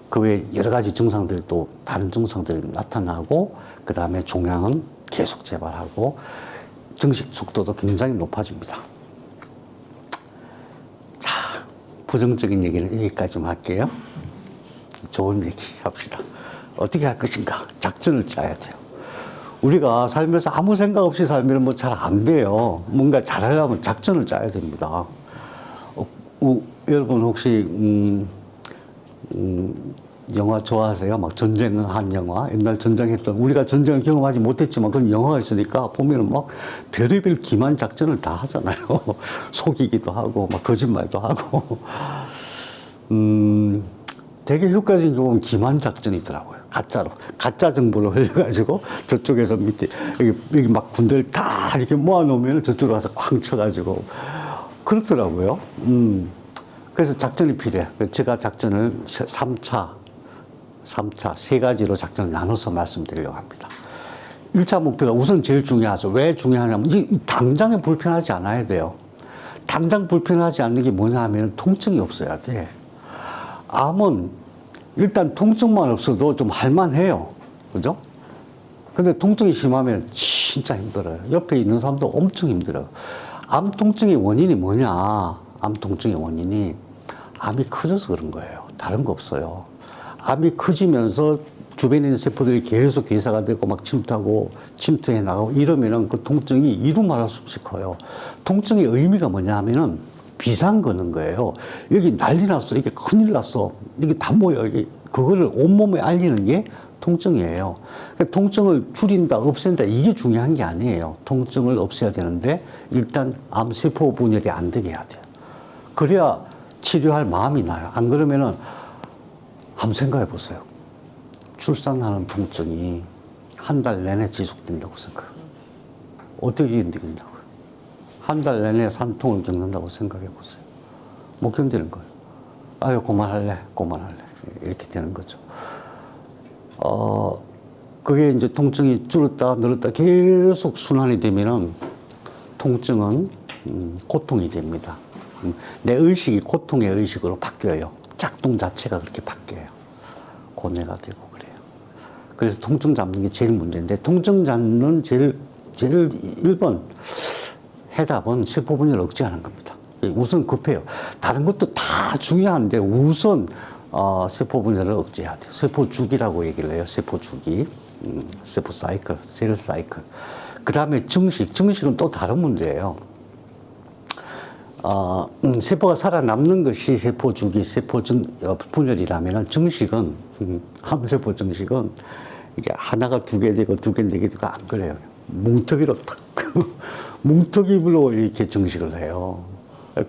그 외에 여러 가지 증상들이 또 다른 증상들이 나타나고, 그 다음에 종양은 계속 재발하고, 증식 속도도 굉장히 높아집니다. 자, 부정적인 얘기는 여기까지만 할게요. 좋은 얘기 합시다. 어떻게 할 것인가? 작전을 짜야 돼요. 우리가 살면서 아무 생각 없이 살면 뭐 잘 안 돼요. 뭔가 잘하려면 작전을 짜야 됩니다. 여러분 혹시 영화 좋아하세요? 막 전쟁한 영화, 옛날 전쟁했던, 우리가 전쟁을 경험하지 못했지만 그런 영화가 있으니까 보면은 막 별의별 기만 작전을 다 하잖아요. 속이기도 하고 막 거짓말도 하고. 되게 효과적인 경우는 기만 작전이더라고요. 가짜로. 가짜 정보를 흘려가지고 저쪽에서 밑에, 여기 막 군대를 다 이렇게 모아놓으면 저쪽으로 가서 쾅 쳐가지고. 그렇더라고요. 그래서 작전이 필요해요. 제가 작전을 3차, 세 가지로 작전을 나눠서 말씀드리려고 합니다. 1차 목표가 우선 제일 중요하죠. 왜 중요하냐면, 당장에 불편하지 않아야 돼요. 당장 불편하지 않는 게 뭐냐 하면 통증이 없어야 돼. 암은 일단 통증만 없어도 좀 할만해요. 그죠? 근데 통증이 심하면 진짜 힘들어요. 옆에 있는 사람도 엄청 힘들어요. 암 통증의 원인이 뭐냐? 암 통증의 원인이 암이 커져서 그런 거예요. 다른 거 없어요. 암이 커지면서 주변에 있는 세포들이 계속 괴사가 되고 막 침투해 나가고 이러면은 그 통증이 이루 말할 수 없이 커요. 통증의 의미가 뭐냐 하면은 비상 거는 거예요. 여기 난리 났어. 이게 큰일 났어. 이게 다 모여. 그거를 온몸에 알리는 게 통증이에요. 통증을 줄인다, 없앤다, 이게 중요한 게 아니에요. 통증을 없애야 되는데, 일단 암세포 분열이 안 되게 해야 돼요. 그래야 치료할 마음이 나요. 안 그러면은, 한번 생각해 보세요. 출산하는 통증이 한 달 내내 지속된다고 생각해요. 어떻게 견디겠냐고요. 한 달 내내 산통을 겪는다고 생각해 보세요. 못 견디는 거예요. 아유, 그만할래. 이렇게 되는 거죠. 그게 이제 통증이 줄었다 늘었다 계속 순환이 되면은 통증은 고통이 됩니다. 내 의식이 고통의 의식으로 바뀌어요. 작동 자체가 그렇게 바뀌어요. 고뇌가 되고 그래요. 그래서 통증 잡는 게 제일 문제인데, 통증 잡는 제일 1번 해답은 세포 분열을 억제하는 겁니다. 우선 급해요. 다른 것도 다 중요한데 우선 세포 분열을 억제해야 돼요. 세포 주기라고 얘기를 해요. 세포 주기, 세포 사이클, 셀 사이클. 그 다음에 증식은 또 다른 문제예요. 세포가 살아남는 것이 세포 주기, 세포 분열이라면 증식은, 암세포 증식은 이게 하나가 2개 되고 2개, 4개 되고 안 그래요. 뭉텅이로 탁, 뭉텅이로 이렇게 증식을 해요.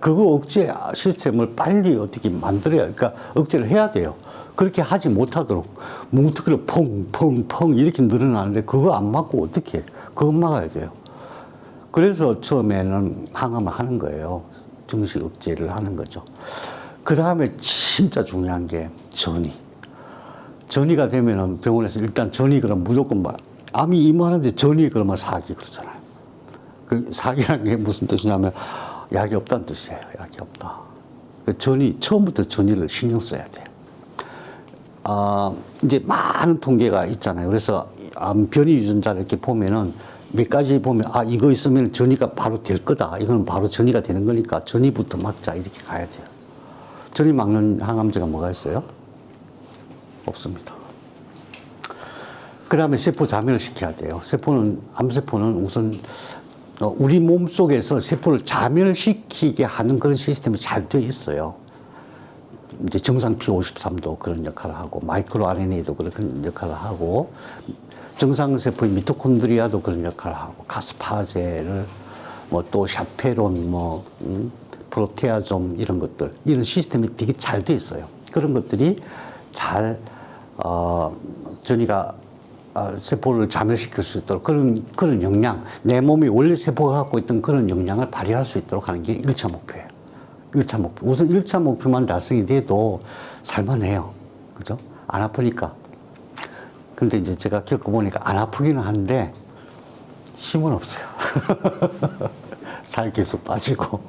그거 억제 시스템을 빨리 어떻게 만들어야, 그러니까 억제를 해야 돼요. 그렇게 하지 못하도록 뭉툭이로 펑펑펑 이렇게 늘어나는데 그거 안 맞고 어떻게 해? 그거 막아야 돼요. 그래서 처음에는 항암을 하는 거예요. 증식 억제를 하는 거죠. 그 다음에 진짜 중요한 게 전이. 전이가 되면은 병원에서 일단 전이 그럼 무조건 막 암이 임하는데 전이 그러면 사기 그러잖아요. 그 사기라는 게 무슨 뜻이냐면 약이 없다는 뜻이에요. 약이 없다. 그 전이, 처음부터 전이를 신경 써야 돼요. 이제 많은 통계가 있잖아요. 그래서 암 변이 유전자를 이렇게 보면은 몇 가지 보면 이거 있으면 전이가 바로 될 거다. 이거는 바로 전이가 되는 거니까 전이부터 막자 이렇게 가야 돼요. 전이 막는 항암제가 뭐가 있어요? 없습니다. 그 다음에 세포 자멸을 시켜야 돼요. 암세포는 우선 우리 몸 속에서 세포를 자멸시키게 하는 그런 시스템이 잘 되어 있어요. 이제 정상 P53도 그런 역할을 하고, 마이크로 RNA도 그런 역할을 하고, 정상 세포의 미토콘드리아도 그런 역할을 하고, 가스파제를 또 샤페론, 프로테아좀 이런 것들, 이런 시스템이 되게 잘 되어 있어요. 그런 것들이 잘 전이가 세포를 자멸시킬 수 있도록 그런 역량, 내 몸이 원래 세포가 갖고 있던 그런 역량을 발휘할 수 있도록 하는 게 1차 목표예요. 1차 목표. 우선 1차 목표만 달성이 돼도 살만해요. 그죠? 안 아프니까. 근데 이제 제가 겪어보니까 안 아프기는 한데 힘은 없어요. 살 계속 빠지고.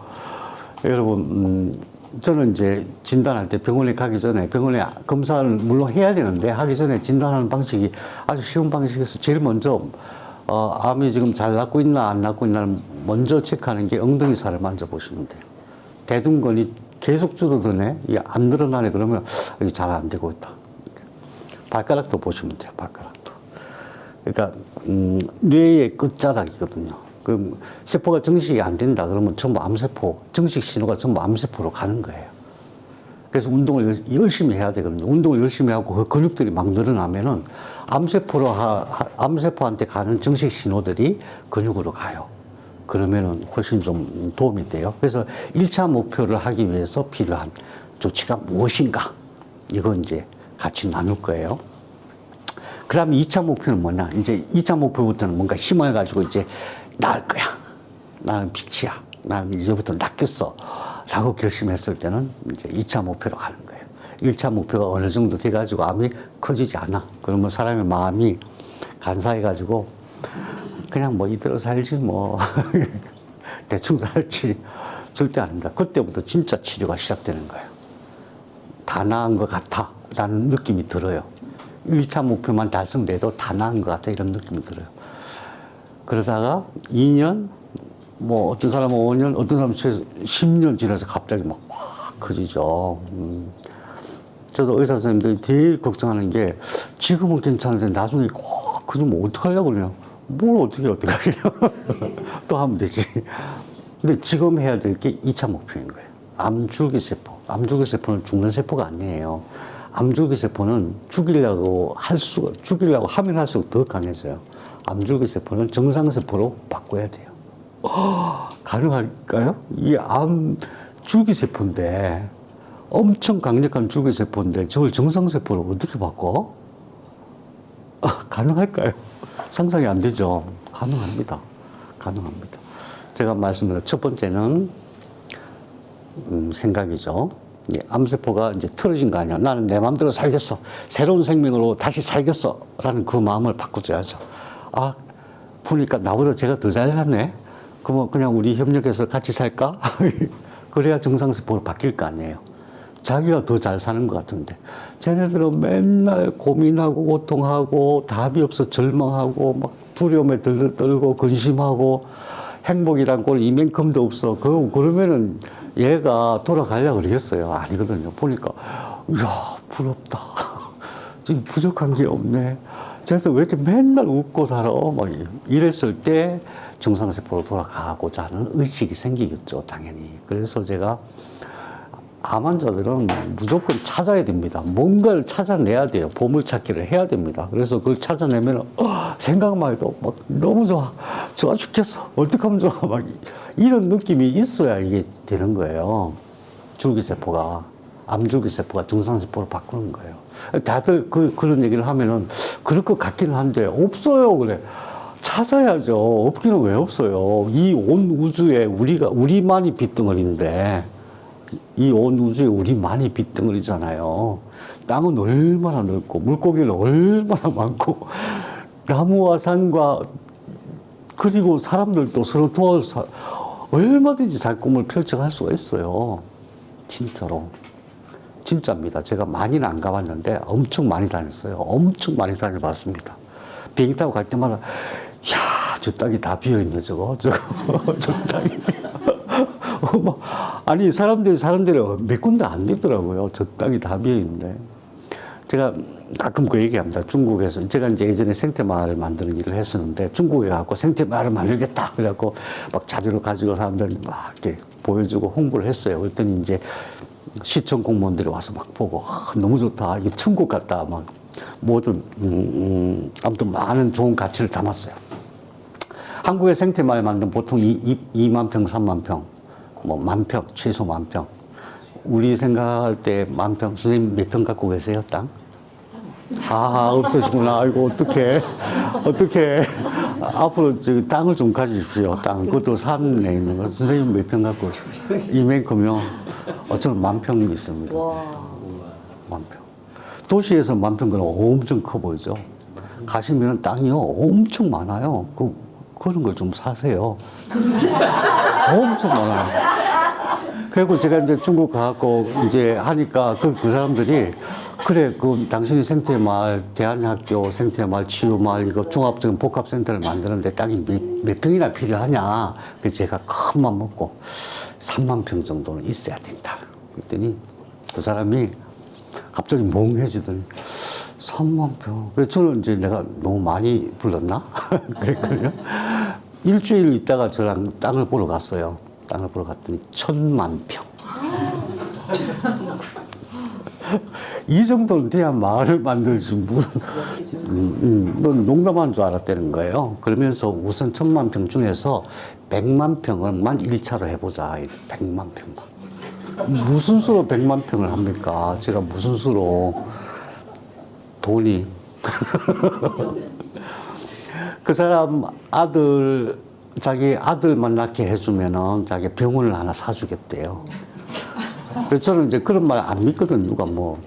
여러분, 저는 이제 진단할 때 병원에 가기 전에 병원에 검사를 물론 해야 되는데 하기 전에 진단하는 방식이 아주 쉬운 방식에서 제일 먼저 암이 지금 잘 낫고 있나 안 낫고 있나를 먼저 체크하는 게 엉덩이 살을 만져보시면 돼요. 대둔근이 계속 줄어드네, 이게 안 늘어나네 그러면 이게 잘 안 되고 있다. 발가락도 보시면 돼요. 발가락도. 그러니까 뇌의 끝자락이거든요. 그 세포가 증식이 안 된다 그러면 전부 암세포, 증식 신호가 전부 암세포로 가는 거예요. 그래서 운동을 열심히 해야 되거든요. 운동을 열심히 하고 그 근육들이 막 늘어나면은 암세포한테 가는 증식 신호들이 근육으로 가요. 그러면은 훨씬 좀 도움이 돼요. 그래서 1차 목표를 하기 위해서 필요한 조치가 무엇인가? 이거 이제 같이 나눌 거예요. 그 다음에 2차 목표는 뭐냐? 이제 2차 목표부터는 뭔가 힘을 가지고 이제 나을 거야. 나는 빛이야. 나는 이제부터 낚였어. 라고 결심했을 때는 이제 2차 목표로 가는 거예요. 1차 목표가 어느 정도 돼가지고 암이 커지지 않아. 그러면 사람의 마음이 간사해가지고 그냥 이대로 살지 대충 살지 절대 아닙니다. 그때부터 진짜 치료가 시작되는 거예요. 다 나은 것 같아 라는 느낌이 들어요. 1차 목표만 달성돼도 다 나은 것 같아 이런 느낌이 들어요. 그러다가 2년, 어떤 사람은 5년, 어떤 사람은 10년 지나서 갑자기 확 커지죠. 저도 의사 선생님들이 되게 걱정하는 게 지금은 괜찮은데 나중에 확 커지면 어떡하려고 그러냐. 뭘 어떻게 하겠냐. 또 하면 되지. 근데 지금 해야 될 게 2차 목표인 거예요. 암줄기세포. 암줄기세포는 죽는 세포가 아니에요. 암줄기세포는 죽이려고 하면 할수록 더 강해져요. 암줄기세포는 정상세포로 바꿔야 돼요. 가능할까요? 이 암줄기세포인데, 엄청 강력한 줄기세포인데, 저걸 정상세포로 어떻게 바꿔? 가능할까요? 상상이 안 되죠. 가능합니다. 가능합니다. 제가 말씀드린 첫 번째는, 생각이죠. 암세포가 이제 틀어진 거 아니야. 나는 내 마음대로 살겠어. 새로운 생명으로 다시 살겠어. 라는 그 마음을 바꿔줘야죠. 보니까 나보다 제가 더 잘 사네? 그러면 그냥 우리 협력해서 같이 살까? 그래야 정상세포로 바뀔 거 아니에요. 자기가 더 잘 사는 것 같은데. 쟤네들은 맨날 고민하고 고통하고 답이 없어 절망하고 막 두려움에 떨고 근심하고 행복이란 꼴 이만큼도 없어. 그러면은 얘가 돌아가려고 그러겠어요? 아니거든요. 보니까, 이야, 부럽다. 지금 부족한 게 없네. 쟤네들 왜 이렇게 맨날 웃고 살아? 막 이랬을 때 정상세포로 돌아가고자 하는 의식이 생기겠죠, 당연히. 그래서 제가 암 환자들은 무조건 찾아야 됩니다. 뭔가를 찾아내야 돼요. 보물찾기를 해야 됩니다. 그래서 그걸 찾아내면 생각만 해도 막 너무 좋아. 좋아 죽겠어. 어떻게 하면 좋아. 막 이런 느낌이 있어야 이게 되는 거예요. 줄기세포가, 암줄기세포가 정상세포로 바꾸는 거예요. 다들 그런 얘기를 하면은 그럴 것 같기는 한데 없어요. 그래. 찾아야죠. 없기는 왜 없어요. 이 온 우주에 우리만이 빗덩어리인데 이 온 우주에 우리만이 빗덩어리잖아요. 땅은 얼마나 넓고 물고기는 얼마나 많고 나무와 산과 그리고 사람들도 서로 도와서 얼마든지 자기 꿈을 펼쳐갈 수가 있어요. 진짜로. 진짜입니다. 제가 많이는 안 가봤는데 엄청 많이 다녔어요. 엄청 많이 다녀봤습니다. 비행기 타고 갈 때마다 야, 저 땅이 다 비어있네, 저거. 저 땅이. 아니, 사람들이 사는 데는 몇 군데 안 되더라고요. 저 땅이 다 비어있는데. 제가 가끔 그 얘기합니다. 중국에서. 제가 이제 예전에 생태마을 만드는 일을 했었는데 중국에 가고 생태마을을 만들겠다. 그래갖고 막 자료를 가지고 사람들 막 이렇게 보여주고 홍보를 했어요. 그랬더니 이제 시청 공무원들이 와서 막 보고 너무 좋다. 이게 천국 같다. 막 모든 아무튼 많은 좋은 가치를 담았어요. 한국의 생태마을 만든 보통 2만 평, 3만 평, 뭐 만 평, 최소 만 평. 우리 생각할 때 만 평, 선생님 몇 평 갖고 계세요, 땅? 아, 없으시구나. 아이고, 어떡해. 앞으로 저 땅을 좀 가지십시오. 땅. 그것도 산에 있는 거. 선생님 몇 평 갖고 이만큼요. 저는 만 평이 있습니다. 만 평. 도시에서 만 평은 엄청 커 보이죠. 가시면 땅이요. 엄청 많아요. 그런 걸 좀 사세요. 엄청 많아요. 그리고 제가 이제 중국 가고 이제 하니까 그 사람들이 그래, 당신이 생태마을, 대안학교, 생태마을, 치유마을, 이거 종합적인 복합센터를 만드는데 땅이 몇 평이나 필요하냐. 그래서 제가 큰 맘 먹고 3만 평 정도는 있어야 된다. 그랬더니 그 사람이 갑자기 멍해지더니 3만 평. 그래서 저는 이제 내가 너무 많이 불렀나? 그랬거든요. 일주일 있다가 저랑 땅을 보러 갔어요. 땅을 보러 갔더니 1,000만 평. 이 정도는 돼야 마을을 만들지 무슨 넌 농담한 줄 알았다는 거예요. 그러면서 우선 1,000만 평 중에서 100만 평을만 1차로 해보자. 100만 평만. 무슨 수로 100만 평을 합니까? 제가 무슨 수로 돈이 그 사람 자기 아들만 낳게 해주면은 자기 병원을 하나 사주겠대요. 그래서 저는 이제 그런 말 안 믿거든, 누가 뭐.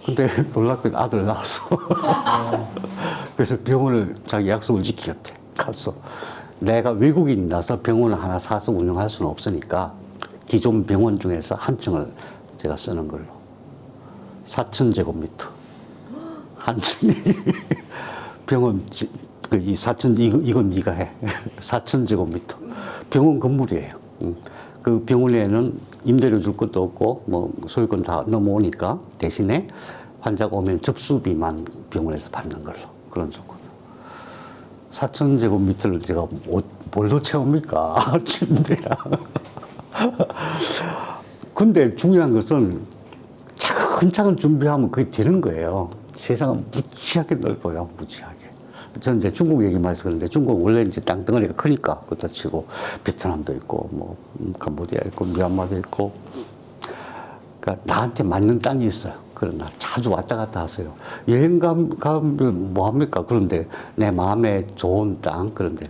근데 놀랍게도 아들 낳았어. 그래서 병원을 자기 약속을 지키겠대. 갔어. 내가 외국인이라서 병원을 하나 사서 운영할 수는 없으니까 기존 병원 중에서 한 층을 제가 쓰는 걸로. 4,000제곱미터. 한 층이. 병원, 이 4,000, 이건 네가 해. 4,000제곱미터. 병원 건물이에요. 그 병원에는 임대료 줄 것도 없고, 뭐, 소유권 다 넘어오니까 대신에 환자가 오면 접수비만 병원에서 받는 걸로. 그런 조건. 4,000제곱미터를 제가 뭘로 채웁니까? 침대야. 근데 중요한 것은 차근차근 준비하면 그게 되는 거예요. 세상은 무지하게 넓어요. 무지하게. 저는 이제 중국 얘기만 해서 그런데 중국 원래 이제 땅덩어리가 크니까 그렇다 치고 베트남도 있고 뭐 캄보디아 있고 미얀마도 있고 그러니까 나한테 맞는 땅이 있어요. 그러나 자주 왔다 갔다 하세요. 여행 가면 뭐 합니까? 그런데 내 마음에 좋은 땅 그런데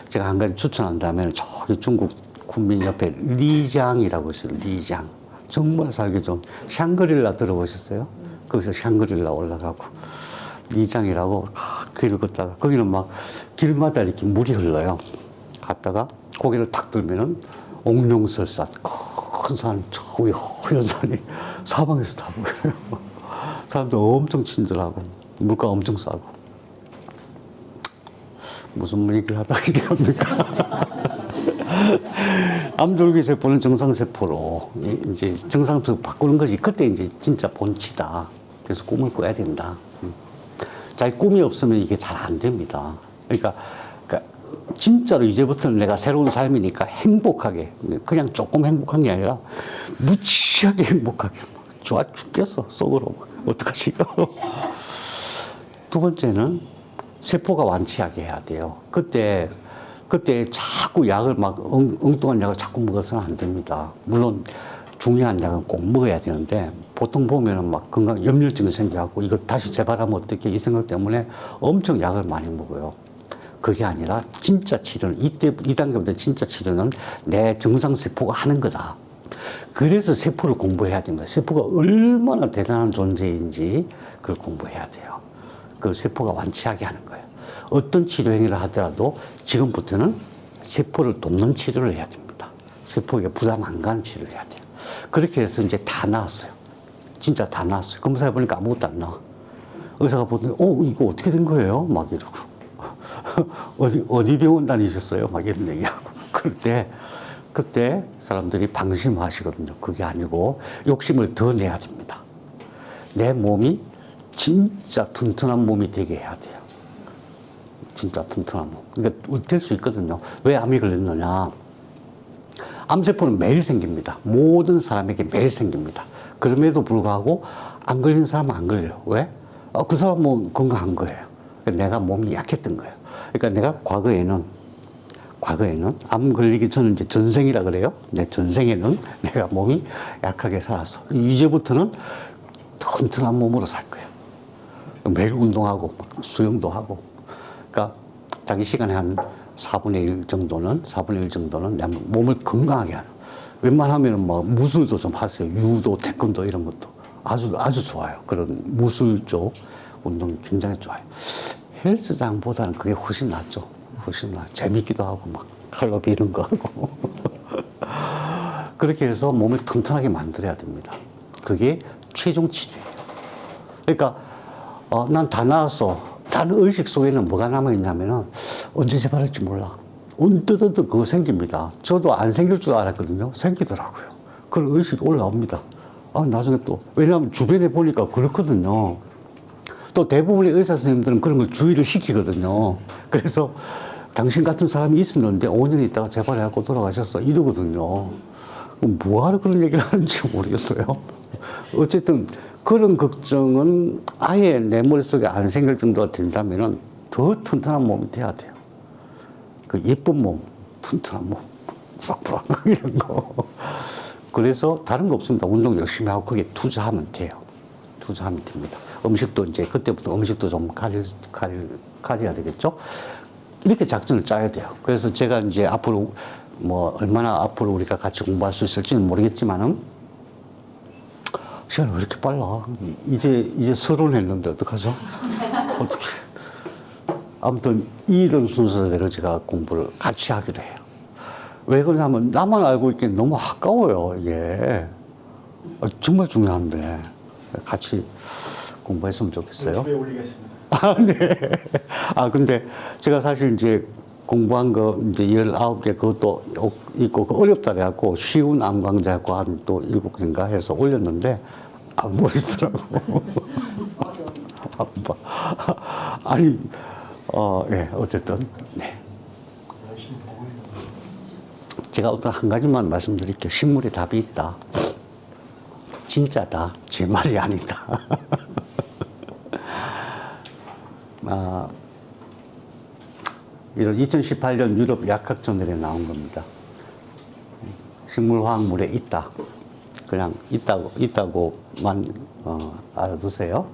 제가 한 가지 추천한다면 저기 중국 군민 옆에 리장이라고 있어요. 리장. 정말 살기 좋은 샹그릴라 들어보셨어요? 거기서 샹그릴라 올라가고 리장이라고 길을 걷다가 거기는 막 길마다 이렇게 물이 흘러요. 갔다가 고개를 탁 들면은 옥룡설산 큰 산, 저 위에 허연 산이 사방에서 다 보여요. 사람들 엄청 친절하고 물가 엄청 싸고 무슨 얘기를 하다 이렇게 합니까? 암줄기세포는 정상세포로 이제 정상세포 바꾸는 것이 그때 이제 진짜 본치다. 그래서 꿈을 꿔야 된다. 자기 꿈이 없으면 이게 잘 안 됩니다. 그러니까 진짜로 이제부터는 내가 새로운 삶이니까 행복하게, 그냥 조금 행복한 게 아니라 무지하게 행복하게, 좋아 죽겠어, 속으로. 어떡하실까? 두 번째는 세포가 완치하게 해야 돼요. 그때 자꾸 약을 막 엉뚱한 약을 자꾸 먹어서는 안 됩니다. 물론 중요한 약은 꼭 먹어야 되는데 보통 보면은 막 건강 염려증이 생겨갖고 이거 다시 재발하면 어떻게 이 생각 때문에 엄청 약을 많이 먹어요. 그게 아니라 진짜 치료는 이 단계부터 진짜 치료는 내 정상 세포가 하는 거다. 그래서 세포를 공부해야 됩니다. 세포가 얼마나 대단한 존재인지 그걸 공부해야 돼요. 그 세포가 완치하게 하는 거예요. 어떤 치료 행위를 하더라도 지금부터는 세포를 돕는 치료를 해야 됩니다. 세포에게 부담 안 가는 치료를 해야 돼요. 그렇게 해서 이제 다 나았어요. 진짜 다 나았어요. 검사해보니까 아무것도 안 나와. 의사가 보더니, 이거 어떻게 된 거예요? 막 이러고. 어디 병원 다니셨어요? 막 이런 얘기하고. 그때 사람들이 방심하시거든요. 그게 아니고 욕심을 더 내야 됩니다. 내 몸이 진짜 튼튼한 몸이 되게 해야 돼요. 진짜 튼튼한 몸. 그러니까 될 수 있거든요. 왜 암이 걸렸느냐? 암세포는 매일 생깁니다. 모든 사람에게 매일 생깁니다. 그럼에도 불구하고 안 걸린 사람은 안 걸려요. 왜? 그 사람은 건강한 거예요. 내가 몸이 약했던 거예요. 그러니까 내가 과거에는 암 걸리기 전에 이제 전생이라 그래요. 내 전생에는 내가 몸이 약하게 살았어. 이제부터는 튼튼한 몸으로 살 거예요. 매일 운동하고 수영도 하고. 그러니까 자기 시간에 한 4분의 1 정도는 내 몸을 건강하게 하는. 웬만하면 뭐 무술도 좀 하세요. 유도, 태권도 이런 것도 아주 좋아요. 그런 무술 쪽 운동이 굉장히 좋아요. 헬스장보다는 그게 훨씬 낫죠. 훨씬 재밌기도 하고 막 칼로 비는 거 하고. 그렇게 해서 몸을 튼튼하게 만들어야 됩니다. 그게 최종 치료예요. 그러니까 난 다 나았어. 다른 의식 속에는 뭐가 남아있냐면은 언제 재발할지 몰라. 언뜻 그거 생깁니다. 저도 안 생길 줄 알았거든요. 생기더라고요. 그런 의식이 올라옵니다. 나중에 또, 왜냐하면 주변에 보니까 그렇거든요. 또 대부분의 의사 선생님들은 그런 걸 주의를 시키거든요. 그래서 당신 같은 사람이 있었는데 5년 있다가 재발해갖고 돌아가셨어. 이러거든요. 뭐하러 그런 얘기를 하는지 모르겠어요. 어쨌든 그런 걱정은 아예 내 머릿속에 안 생길 정도가 된다면은 더 튼튼한 몸이 돼야 돼요. 그 예쁜 몸, 튼튼한 몸, 부락부락 이런 거. 그래서 다른 거 없습니다. 운동 열심히 하고 거기에 투자하면 돼요. 투자하면 됩니다. 음식도 이제 그때부터 음식도 좀 가려야 되겠죠. 이렇게 작전을 짜야 돼요. 그래서 제가 이제 앞으로 뭐 얼마나 앞으로 우리가 같이 공부할 수 있을지는 모르겠지만은 시간이 왜 이렇게 빨라? 이제 서론했는데 어떡하죠? 어떻게? 아무튼 이런 순서대로 제가 공부를 같이 하기로 해요. 왜 그러냐면 나만 알고 있기엔 너무 아까워요, 이게. 정말 중요한데 같이 공부했으면 좋겠어요. 유튜브에 올리겠습니다. 네. 근데 제가 사실 이제 공부한 거 이제 19개 그것도 있고 어렵다 그래갖고 쉬운 암강자고 한 또 7개인가 해서 올렸는데 안 보이더라고. 아니, 예, 어쨌든, 네. 열심히 보고 있는 제가 어떤 한 가지만 말씀드릴게요. 식물에 답이 있다. 진짜다. 제 말이 아니다. 이런 2018년 유럽 약학저널에 나온 겁니다. 식물화학물에 있다. 그냥 있다고만 알아두세요.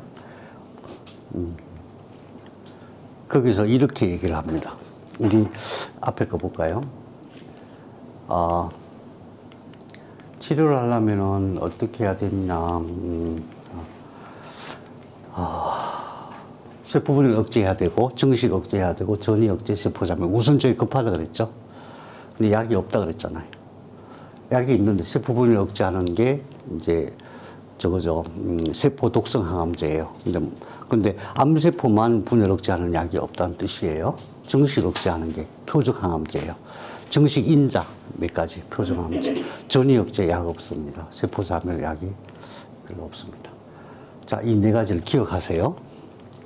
거기서 이렇게 얘기를 합니다. 우리 앞에 거 볼까요? 치료를 하려면은 어떻게 해야 되냐. 세포 분해를 억제해야 되고, 정식 억제해야 되고, 전이 억제 세포자면 우선적이 급하다 그랬죠. 근데 약이 없다 그랬잖아요. 약이 있는데 세포 분해를 억제하는 게 이제 저거죠. 세포 독성 항암제예요. 근데 암세포만 분해를 억제하는 약이 없다는 뜻이에요. 정식 억제하는 게 표적 항암제예요. 정식 인자 몇 가지 표적 항암제. 전이 억제 약 없습니다. 세포 자멸 약이 별로 없습니다. 자, 이 네 가지를 기억하세요.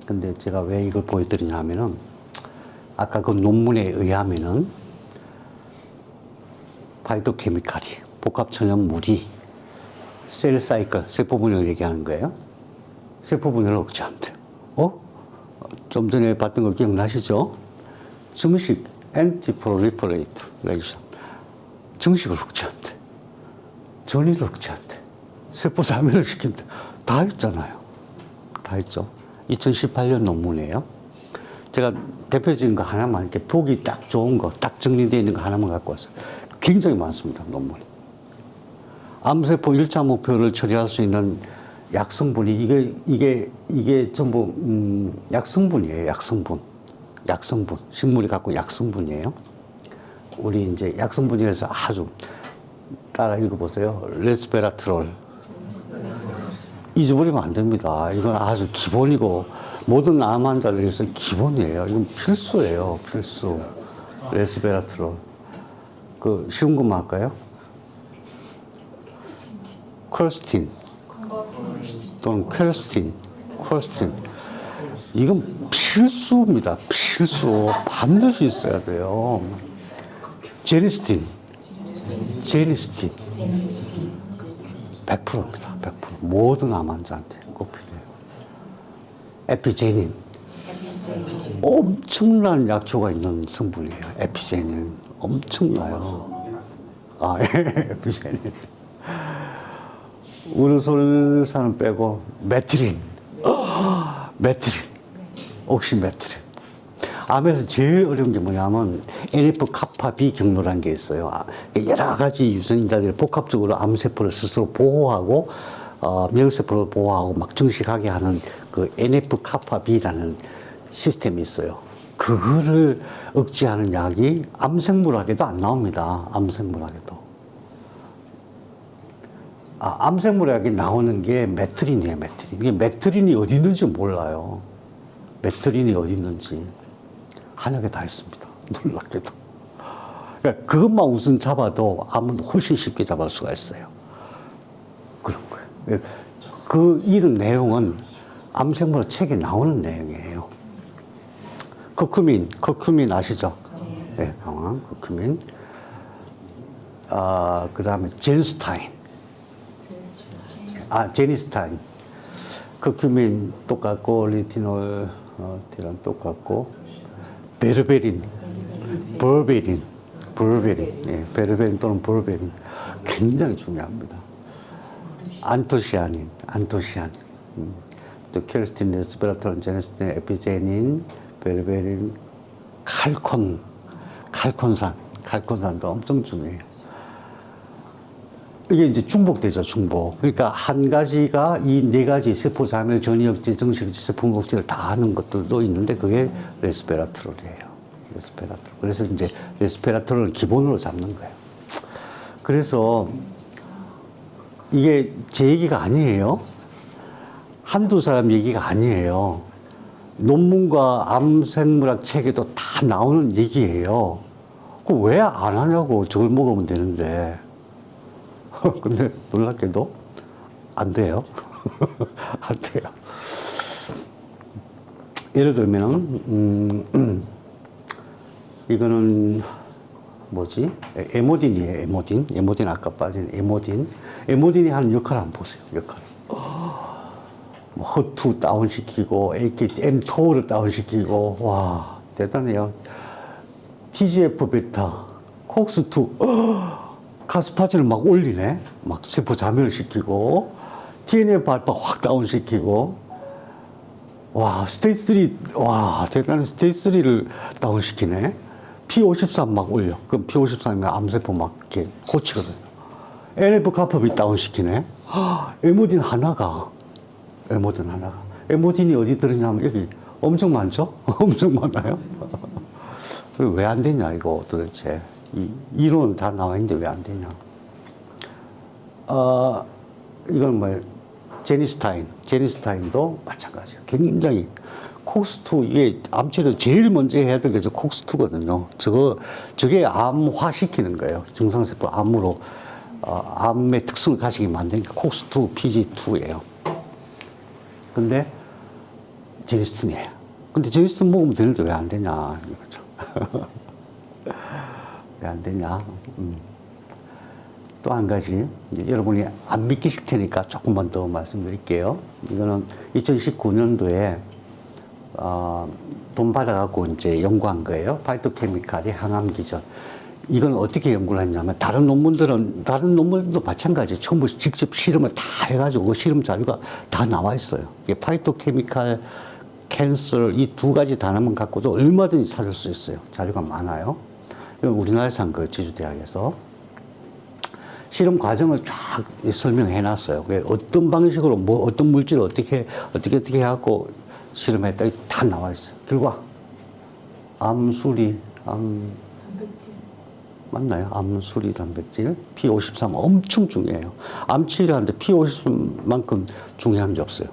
근데 제가 왜 이걸 보여드리냐 하면은 아까 그 논문에 의하면은 파이토케미칼이 복합천연 물이 셀 사이클, 세포 분열을 얘기하는 거예요. 세포 분열을 억제한대요. 좀 전에 봤던 거 기억나시죠? 증식, anti-proliferation. 증식을 억제한대. 전이를 억제한대. 세포 자멸을 시킨대. 다 했잖아요. 다 했죠. 2018년 논문이에요. 제가 대표적인 거 하나만 이렇게 보기 딱 좋은 거, 딱 정리되어 있는 거 하나만 갖고 왔어요. 굉장히 많습니다, 논문이. 암세포 1차 목표를 처리할 수 있는 약성분이, 이게 전부, 약성분이에요, 약성분. 약성분. 식물이 갖고 약성분이에요. 우리 이제 약성분이라서 아주 따라 읽어보세요. 레스베라트롤. 잊어버리면 안 됩니다. 이건 아주 기본이고, 모든 암 환자를 위해서 기본이에요. 이건 필수예요, 필수. 레스베라트롤. 그, 쉬운 것만 할까요? 퀄스틴. 또는 퀄스틴. 이건 필수입니다. 필수. 반드시 있어야 돼요. 제니스틴. 100%입니다. 100%. 모든 암 환자한테 꼭 필요해요. 에피제닌. 엄청난 약효가 있는 성분이에요. 에피제닌. 엄청나요. 에피제닌. 우르솔산은 빼고 메트린. 옥시메트린. 암에서 제일 어려운 게 뭐냐면 NF-kappa B 경로라는 게 있어요. 여러 가지 유전자들이 복합적으로 암세포를 스스로 보호하고 면세포를 보호하고 막 증식하게 하는 그 NF-kappa B라는 시스템이 있어요. 그거를 억제하는 약이 암생물학에도 안 나옵니다. 암생물학에도. 암생물학에 나오는 게 메트린이에요, 메트린. 이게 메트린이 어디 있는지 몰라요. 메트린이 어디 있는지. 한약에 다 있습니다. 놀랍게도. 그러니까 그것만 우선 잡아도 암은 훨씬 쉽게 잡을 수가 있어요. 그런 거예요. 그 이런 내용은 암생물학 책에 나오는 내용이에요. 커큐민 아시죠? 네, 강황, 커큐민. 그 다음에 제니스타인. 커큐민 똑같고, 리티놀, 티란 똑같고, 베르베린. 예, 베르베린 또는 볼베린. 굉장히 중요합니다. 안토시아닌. 또 켈스틴, 레스베라트론, 제네스틴, 에피제닌, 베르베린, 칼콘산도 엄청 중요해요. 이게 이제 중복되죠, 중복. 그러니까 한 가지가 이 네 가지 세포 자멸, 전이 억제, 증식 억제, 세포 억제를 다 하는 것들도 있는데 그게 레스베라트롤이에요. 레스베라트롤. 그래서 이제 레스베라트롤을 기본으로 잡는 거예요. 그래서 이게 제 얘기가 아니에요. 한두 사람 얘기가 아니에요. 논문과 암생물학 책에도 다 나오는 얘기예요. 그 왜 안 하냐고, 저걸 먹으면 되는데. 근데 놀랍게도 안 돼요. 안 돼요. 예를 들면, 이거는 뭐지? 에모딘이에요, 에모딘. 에모딘 아까 빠진 에모딘. 에모딘이 하는 역할 한번 보세요, 역할. 뭐 허투 다운시키고, mTOR을 다운시키고, 와, 대단해요. TGF 베타, 콕스2, 카스파즈를 막 올리네. 막 세포 자멸을 시키고, TNF 알파 확 다운시키고, 와, 스테이지 3, 와, 대단해. 스테이지 3를 다운시키네. P53 막 올려. 그럼 P53이면 암세포 막 이렇게 고치거든요. NF-kappa 다운시키네. 에모딘 하나가. 에모딘이 어디 들었냐면 여기 엄청 많죠? 엄청 많아요. 왜 안 되냐, 이거 도대체. 이론은 다 나와 있는데 왜 안 되냐. 이건 뭐예요? 제니스타인도 마찬가지예요. 굉장히 콕스2, 이게 암치료 제일 먼저 해야 될 게 콕스2거든요. 저게 암화시키는 거예요. 정상세포 암으로, 암의 특성을 가지게 만드니까 콕스2, PG2예요. 근데 제니스틴이에요. 근데 제니스틴 먹으면 되는데 왜 안 되냐, 이거죠. 왜 안 되냐? 또 한 가지, 이제 여러분이 안 믿기실 테니까 조금만 더 말씀드릴게요. 이거는 2019년도에 돈 받아갖고 이제 연구한 거예요. 파이토케미칼의 항암 기전. 이건 어떻게 연구를 했냐면 다른 논문들도 마찬가지. 전부 직접 실험을 다 해가지고 그 실험 자료가 다 나와 있어요. 이게 파이토케미칼 캔서 이 두 가지 단어만 갖고도 얼마든지 찾을 수 있어요. 자료가 많아요. 이건 우리나라에서 한 거예요. 제주대학에서. 실험 과정을 쫙 설명해 놨어요. 어떤 방식으로 어떤 물질을 어떻게 해갖고 실험했다 다 나와 있어요. 결과 암수리 맞나요? 암수리 단백질 P53 엄청 중요해요. 암 치료하는데 P53만큼 중요한 게 없어요.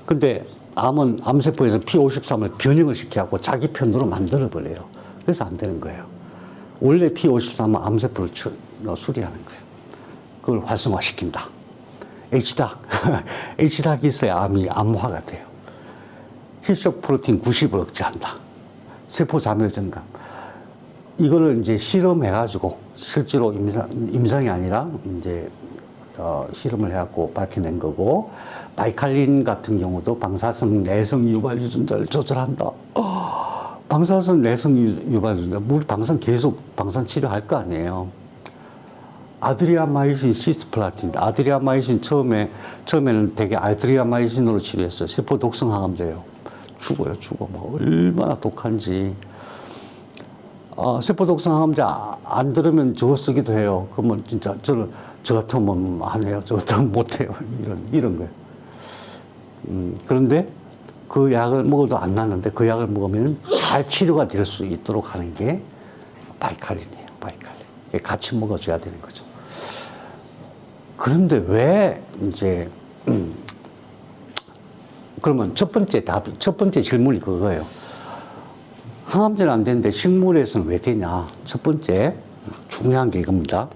근데 암은 암세포에서 P53을 변형을 시켜갖고 자기 편으로 만들어 버려요. 그래서 안 되는 거예요. 원래 P53은 암세포를 수리하는 거예요. 그걸 활성화시킨다. HDAC. HDAC이 있어야 암이 암화가 돼요. 힐쇼 프로틴 90을 억제한다. 세포 자멸 증가. 이거를 이제 실험해가지고 실제로 임상이 아니라 이제 실험을 해갖고 밝혀낸 거고, 바이칼린 같은 경우도 방사성 내성 유발 유전자를 조절한다. 방사성 내성 유발 유전자, 우리 방사선 치료할 거 아니에요. 아드리아마이신 시스플라틴, 아드리아마이신 처음에는 되게 아드리아마이신으로 치료했어요. 세포 독성 항암제예요. 죽어. 뭐 얼마나 독한지. 세포 독성 항암제 안 들으면 저거 쓰기도 해요. 그러면 진짜 저 같으면 안 해요. 저 같으면 못 해요. 이런 거예요. 그런데 그 약을 먹어도 안 낫는데 그 약을 먹으면 잘 치료가 될 수 있도록 하는 게 바이칼린이에요. 바이칼린. 같이 먹어줘야 되는 거죠. 그런데 왜 이제 그러면 첫 번째 질문이 그거예요. 항암제는 안 되는데 식물에서는 왜 되냐? 첫 번째 중요한 게 이겁니다.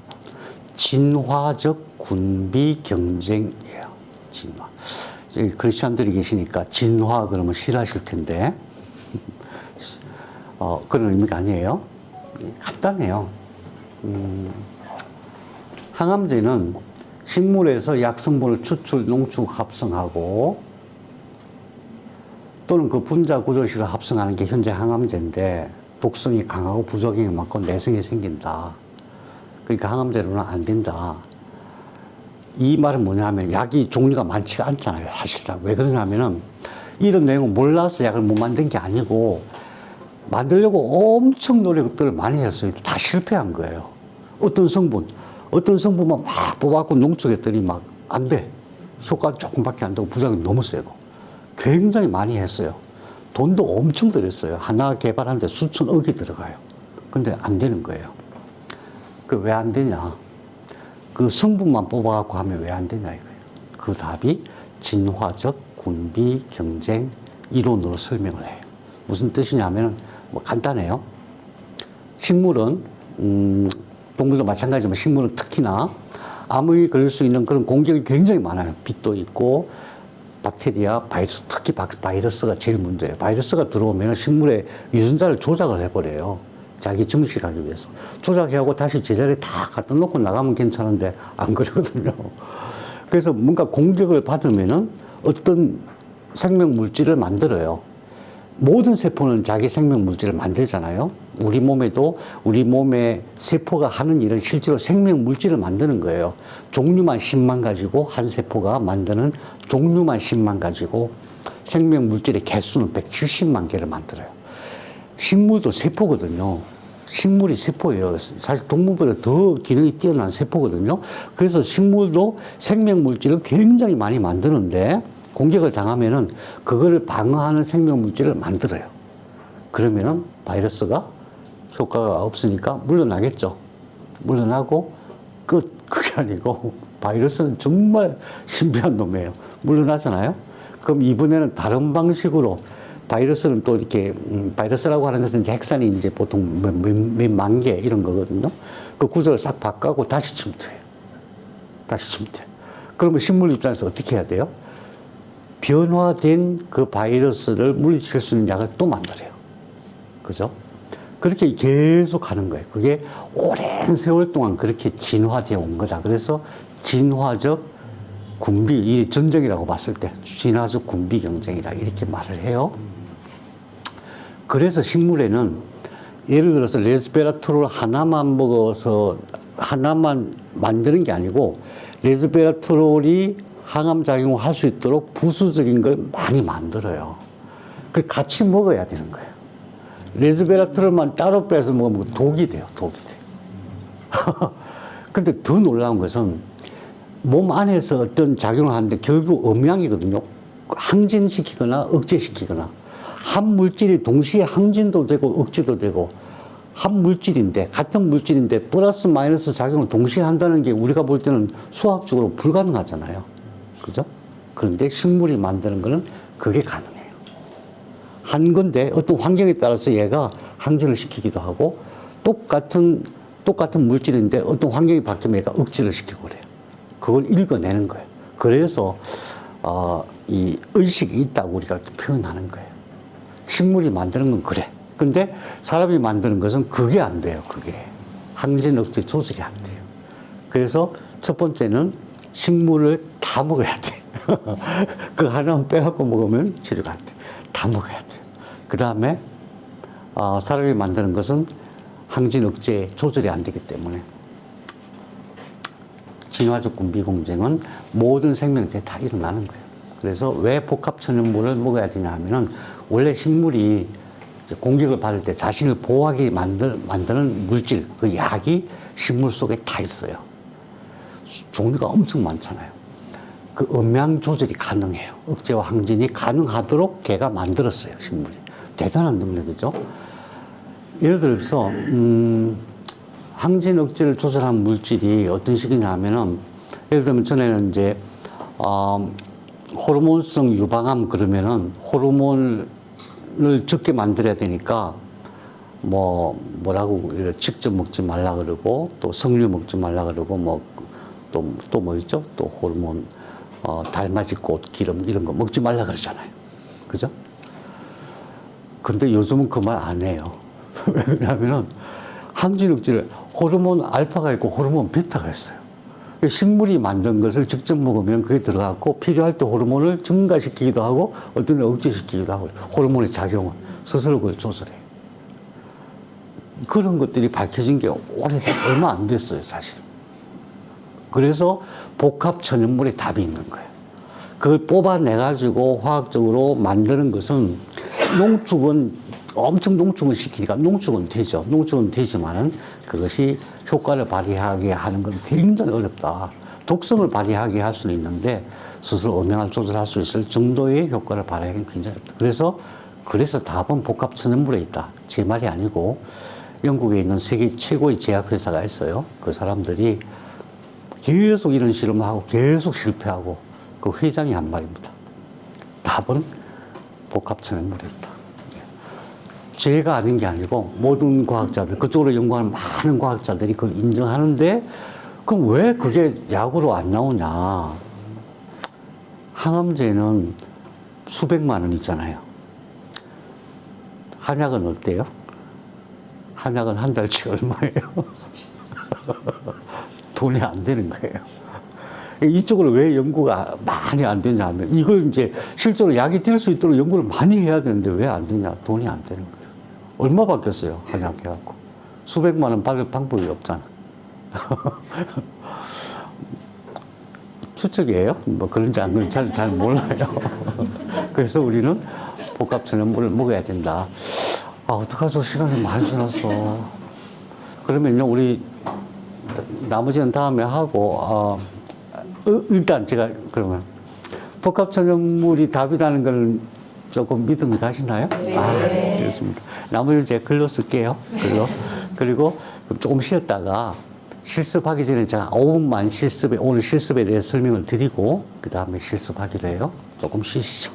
진화적 군비 경쟁이에요. 진화. 크리스찬들이 계시니까 진화 그러면 싫어하실 텐데 그런 의미가 아니에요. 간단해요. 항암제는 식물에서 약성분을 추출, 농축, 합성하고 또는 그 분자 구조식을 합성하는 게 현재 항암제인데 독성이 강하고 부작용이 많고 내성이 생긴다. 그러니까 항암제로는 안 된다. 이 말은 뭐냐면 약이 종류가 많지가 않잖아요. 사실상. 왜 그러냐면은 이런 내용을 몰라서 약을 못 만든 게 아니고 만들려고 엄청 노력들을 많이 했어요. 다 실패한 거예요. 어떤 성분만 막 뽑아갖고 농축했더니 막 안 돼. 효과 조금밖에 안 되고 부작용이 너무 세고. 굉장히 많이 했어요. 돈도 엄청 들였어요. 하나 개발하는데 수천억이 들어가요. 근데 안 되는 거예요. 그 왜 안 되냐? 그 성분만 뽑아갖고 하면 왜 안 되냐 이거예요. 그 답이 진화적 군비 경쟁 이론으로 설명을 해요. 무슨 뜻이냐면은 뭐 간단해요. 식물은 동물도 마찬가지지만 식물은 특히나 암이 걸릴 수 있는 그런 공격이 굉장히 많아요. 빛도 있고 박테리아, 바이러스, 특히 바이러스가 제일 문제예요. 바이러스가 들어오면 식물의 유전자를 조작을 해버려요. 자기 증식하기 위해서. 조작해하고 다시 제자리에 다 갖다 놓고 나가면 괜찮은데 안 그러거든요. 그래서 뭔가 공격을 받으면은 어떤 생명 물질을 만들어요. 모든 세포는 자기 생명 물질을 만들잖아요. 우리 몸에도 우리 몸의 세포가 하는 일은 실제로 생명 물질을 만드는 거예요. 종류만 10만 가지고 한 세포가 만드는 종류만 10만 가지고 생명 물질의 개수는 170만 개를 만들어요. 식물도 세포거든요. 식물이 세포예요. 사실 동물보다 더 기능이 뛰어난 세포거든요. 그래서 식물도 생명 물질을 굉장히 많이 만드는데 공격을 당하면은 그거를 방어하는 생명 물질을 만들어요. 그러면은 바이러스가 효과가 없으니까 물러나겠죠. 물러나고 그게 아니고 바이러스는 정말 신비한 놈이에요. 물러나잖아요. 그럼 이번에는 다른 방식으로 바이러스는 또 이렇게 바이러스라고 하는 것은 핵산이 이제 보통 몇만 개 이런 거거든요. 그 구조를 싹 바꿔고 다시 침투해요. 그러면 식물 입장에서 어떻게 해야 돼요? 변화된 그 바이러스를 물리칠 수 있는 약을 또 만들어요. 그죠? 그렇게 계속 가는 거예요. 그게 오랜 세월 동안 그렇게 진화되어 온 거다. 그래서 진화적 군비, 이 전쟁이라고 봤을 때 진화적 군비 경쟁이다. 이렇게 말을 해요. 그래서 식물에는 예를 들어서 레스베라트롤 하나만 먹어서 하나만 만드는 게 아니고 레스베라트롤이 항암 작용을 할 수 있도록 부수적인 걸 많이 만들어요. 그걸 같이 먹어야 되는 거예요. 레스베라트롤만 따로 빼서 먹으면 독이 돼요. 독이 돼요. 근데 더 놀라운 것은 몸 안에서 어떤 작용을 하는데 결국 음양이거든요. 항진시키거나 억제시키거나 한 물질이 동시에 항진도 되고 억제도 되고 한 물질인데 같은 물질인데 플러스 마이너스 작용을 동시에 한다는 게 우리가 볼 때는 수학적으로 불가능하잖아요. 그죠? 그런데 식물이 만드는 거는 그게 가능해요. 한 건데 어떤 환경에 따라서 얘가 항진을 시키기도 하고 똑같은 물질인데 어떤 환경이 바뀌면 얘가 억제를 시키고 그래요. 그걸 읽어내는 거예요. 그래서 이 의식이 있다고 우리가 이렇게 표현하는 거예요. 식물이 만드는 건 그래. 근데 사람이 만드는 것은 그게 안 돼요. 그게 항진 억제 조절이 안 돼요. 그래서 첫 번째는 식물을 다 먹어야 돼. 그 하나만 빼갖고 먹으면 치료가 안 돼. 다 먹어야 돼. 그 다음에 사람이 만드는 것은 항진 억제 조절이 안 되기 때문에 진화적 군비 공정은 모든 생명체에 다 일어나는 거예요. 그래서 왜 복합 천연물을 먹어야 되냐 하면은 원래 식물이 공격을 받을 때 자신을 보호하게 만드는 물질, 그 약이 식물 속에 다 있어요. 종류가 엄청 많잖아요. 그 음양 조절이 가능해요. 억제와 항진이 가능하도록 걔가 만들었어요, 식물이. 대단한 능력이죠. 예를 들어서 항진 억제를 조절한 물질이 어떤 식이냐 하면은 예를 들면 전에는 이제 호르몬성 유방암 그러면은 호르몬을 적게 만들어야 되니까 뭐라고 직접 먹지 말라 그러고 또 석류 먹지 말라 그러고 또 뭐 있죠? 또 호르몬 달맞이 꽃 기름 이런 거 먹지 말라 그러잖아요. 그죠? 근데 요즘은 그 말 안 해요. 왜 그러냐면은 항진 억제를 호르몬 알파가 있고 호르몬 베타가 있어요. 식물이 만든 것을 직접 먹으면 그게 들어가고 필요할 때 호르몬을 증가시키기도 하고 어떤 억제시키기도 하고 호르몬의 작용을 스스로 그걸 조절해요. 그런 것들이 밝혀진 게 얼마 안 됐어요, 사실은. 그래서 복합 천연물의 답이 있는 거예요. 그걸 뽑아내가지고 화학적으로 만드는 것은 농축은 시키니까 농축은 되죠. 농축은 되지만은 그것이 효과를 발휘하게 하는 건 굉장히 어렵다. 독성을 발휘하게 할 수는 있는데 스스로 음양을 조절할 수 있을 정도의 효과를 발휘하기는 굉장히 어렵다. 그래서 답은 복합 천연물에 있다. 제 말이 아니고 영국에 있는 세계 최고의 제약회사가 있어요. 그 사람들이 계속 이런 실험을 하고 계속 실패하고 그 회장이 한 말입니다. 답은 복합 천연물에 있다. 제가 아는 게 아니고 모든 과학자들, 그쪽으로 연구하는 많은 과학자들이 그걸 인정하는데 그럼 왜 그게 약으로 안 나오냐. 항암제는 수백만 원 있잖아요. 한약은 어때요? 한약은 한 달치 얼마예요? 돈이 안 되는 거예요. 이쪽으로 왜 연구가 많이 안 되냐 하면 이걸 이제 실제로 약이 될 수 있도록 연구를 많이 해야 되는데 왜 안 되냐? 돈이 안 되는 거예요. 얼마 받겠어요? 한약 해갖고. 수백만 원 받을 방법이 없잖아. 추측이에요? 뭐 그런지 안 그런지 잘 몰라요. 그래서 우리는 복합 천연물을 먹어야 된다. 어떡하죠? 시간이 많이 지났어. 그러면요, 우리 나머지는 다음에 하고, 일단 제가 그러면 복합 천연물이 답이라는 걸 조금 믿음이 가시나요? 네. 됐습니다. 나머지는 제가 글로 쓸게요. 글로. 그리고 조금 쉬었다가 실습하기 전에 제가 5분만 오늘 실습에 대해 설명을 드리고, 그 다음에 실습하기로 해요. 조금 쉬시죠.